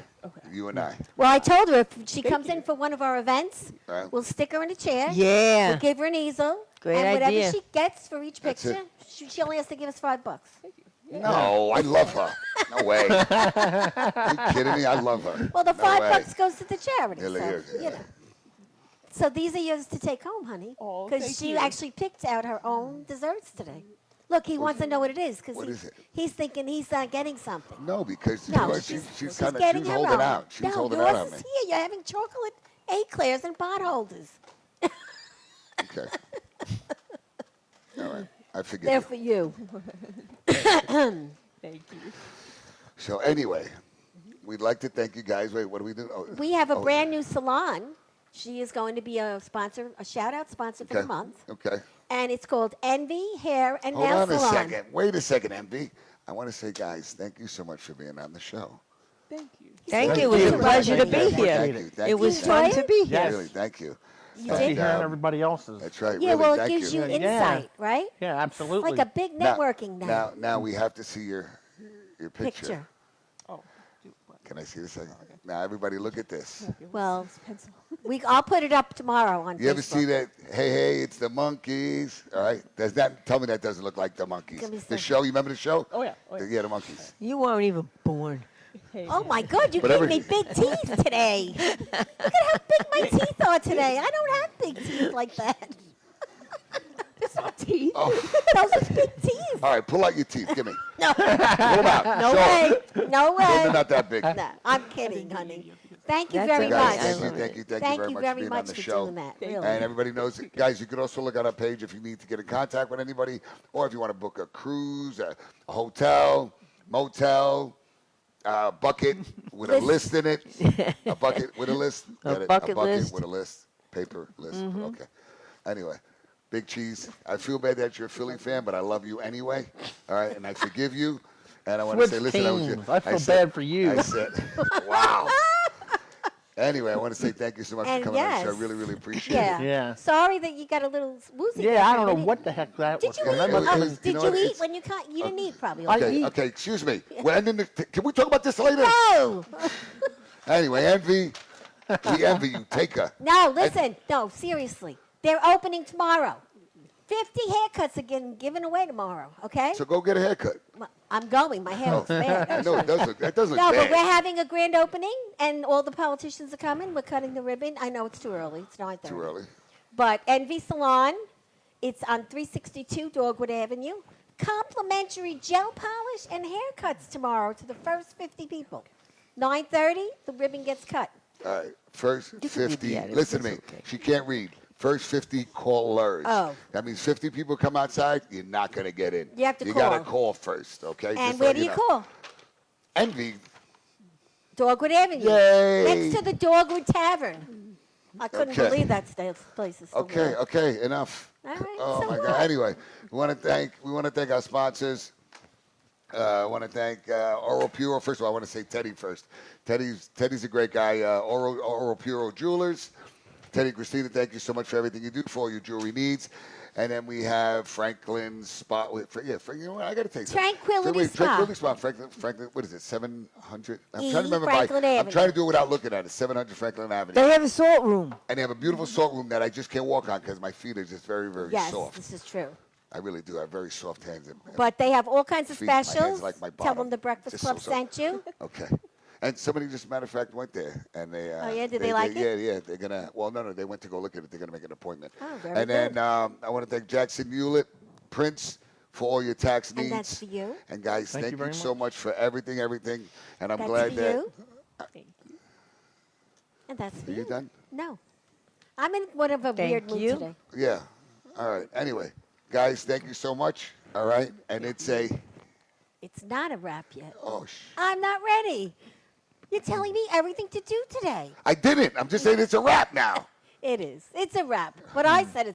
You and I. well, I told her if she comes in for one of our events, Right. we'll stick her in a chair. Yeah. We'll give her an easel. Great and whatever idea. she gets for each That's it. picture, she only has to give us $5. No, I love her. No way. Are you kidding me? I love her. Well, the No $5 way. goes to the charity. Yeah, So, yeah. you know. So these are yours to take home, honey. Oh, Because thank she you. actually picked out her own desserts today. Look, he wants to know what it is because What is it? he's thinking he's not getting something. No, because you No, know what, she's she's getting her was holding own. out. She was no, holding yours out on is me. here. You're having chocolate eclairs and pot holders. Okay. All right. I forgive They're you. for you. Thank you. So anyway, we'd like to thank you guys. Wait, what do we do? Oh, We have a oh, brand new salon. She is going to be a sponsor, a shout-out sponsor for okay. the month. Okay. And it's called Envy Hair and Hold Nail on a Salon. second. Wait a second, MV. I want to say, guys, thank you so much for being on the show. Thank you. Thank Thank you. It was you. a pleasure to Thank be you. here. Thank you. Thank It was you. fun Enjoy to be it? here. Yes. Really, thank you. You Especially did? hearing everybody else's. That's right. Yeah, really, well, it thank gives you. you Yeah. insight, right? Yeah, absolutely. Like a big networking now. Now we have to see your picture. Picture. Oh, Can I see this? Now everybody, look at this. Well, pencil. I'll put it up tomorrow on You ever Facebook. see that? Hey, it's the monkeys. All right. Tell me that doesn't look like the monkeys. Let me The see. show. You remember the show? Oh, yeah. Oh, yeah. Yeah, the monkeys. You weren't even born. Hey, Oh man. my God, you Whatever. gave me big teeth today. Look at how big my teeth are today. I don't have big teeth like that. Teeth. Oh, Those are big teeth. all right, pull out your teeth. Give me. No, Pull them out. no Show 'em. way. No No, way. they're not that big. No, I'm kidding, honey. Thank you That's very okay. much. Guys, I thank you love very much for being on the for show. doing that. Thank Really. And everybody knows, guys, you can also look on our page if you need to get in contact with anybody, or if you want to book a cruise, a hotel, motel, a bucket with a list in it, a bucket with a list. A Get it? bucket a bucket list. with a list, paper list. Okay. Anyway, Big Cheese, I feel bad that you're a Philly fan, but I love you anyway. All right, and I forgive you. And I want to say, Switch listen, teams. I feel bad for you. I said, wow. Anyway, I want to say thank you so much And for coming on the show. I yes. really, really appreciate Yeah. it. Yeah. Sorry that you got a little woozy. there Yeah, I for a don't know minute. what the heck that Did was. you Okay, eat? it was- Oh, you know did what, you eat it's- when you can't? You didn't eat probably. I Okay, eat. okay, excuse me. We're ending the, can we talk about this later? No, Anyway, Envy, we envy you. Take her. no. Listen, no. Seriously, they're opening tomorrow. 50 haircuts are getting given away tomorrow. Okay. So go get a haircut. I'm going. My hair looks bad. I know it does look, that does look No, bad. but we're having a grand opening, and all the politicians are coming. We're cutting the ribbon. I know it's too early. It's 9:30. Too early. But Envy Salon, it's on 362 Dogwood Avenue. Complimentary gel polish and haircuts tomorrow to the first 50 people. 9:30, the ribbon gets cut. All right, first You can read 50. the address, Listen to me. it's okay. She can't read. First 50 callers. Oh. That means 50 people come outside, you're not going to get in. You have to You got to call. call first, okay? And Just where let do you know. call? Envy. Dogwood Avenue. Yay. Next to the Dogwood Tavern. I couldn't Okay. believe that place is still Okay, there. okay, enough. All right, Oh so my what? God. Anyway, we want to thank our sponsors. I want to thank Oral Puro. First of all, I want to say Teddy first. Teddy's a great guy. Oral Puro Jewelers. Teddy, Christina, thank you so much for everything you do for all your jewelry needs. And then we have Franklin's Spot. You know what? I got to take Tranquility Spa. Tranquility Spa. Franklin. What is it? 700. I'm E, trying to remember. Franklin I'm Avenue. trying to do it without looking at it. 700 Franklin Avenue. They have a salt room. And they have a beautiful salt room that I just can't walk on because my feet are just very, very Yes, soft. this is true. I really do. I have very soft hands. And But they have all kinds of feet, my hands specials. like my Tell bottom. them the Breakfast Just Club so- sent you. okay. And somebody just, matter of fact, went there, and they. Oh, yeah? Did they like it? Yeah. They're gonna. Well, no. They went to go look at it. They're gonna make an appointment. Oh, very And then good. I want to thank Jackson Hewlett, Prince, for all your tax needs. And that's for you. And guys, Thank thank you you very so much for everything. And I'm That's glad for that. you. And that's for Are you done? No. I'm in one of a Thank weird mood you. today. Yeah. All right. Anyway, guys, thank you so much. All right. And it's a. It's not a wrap yet. Oh. I'm not ready. You're telling me everything to do today. I didn't. I'm just saying it's a wrap now. It is. It's a wrap. What I said is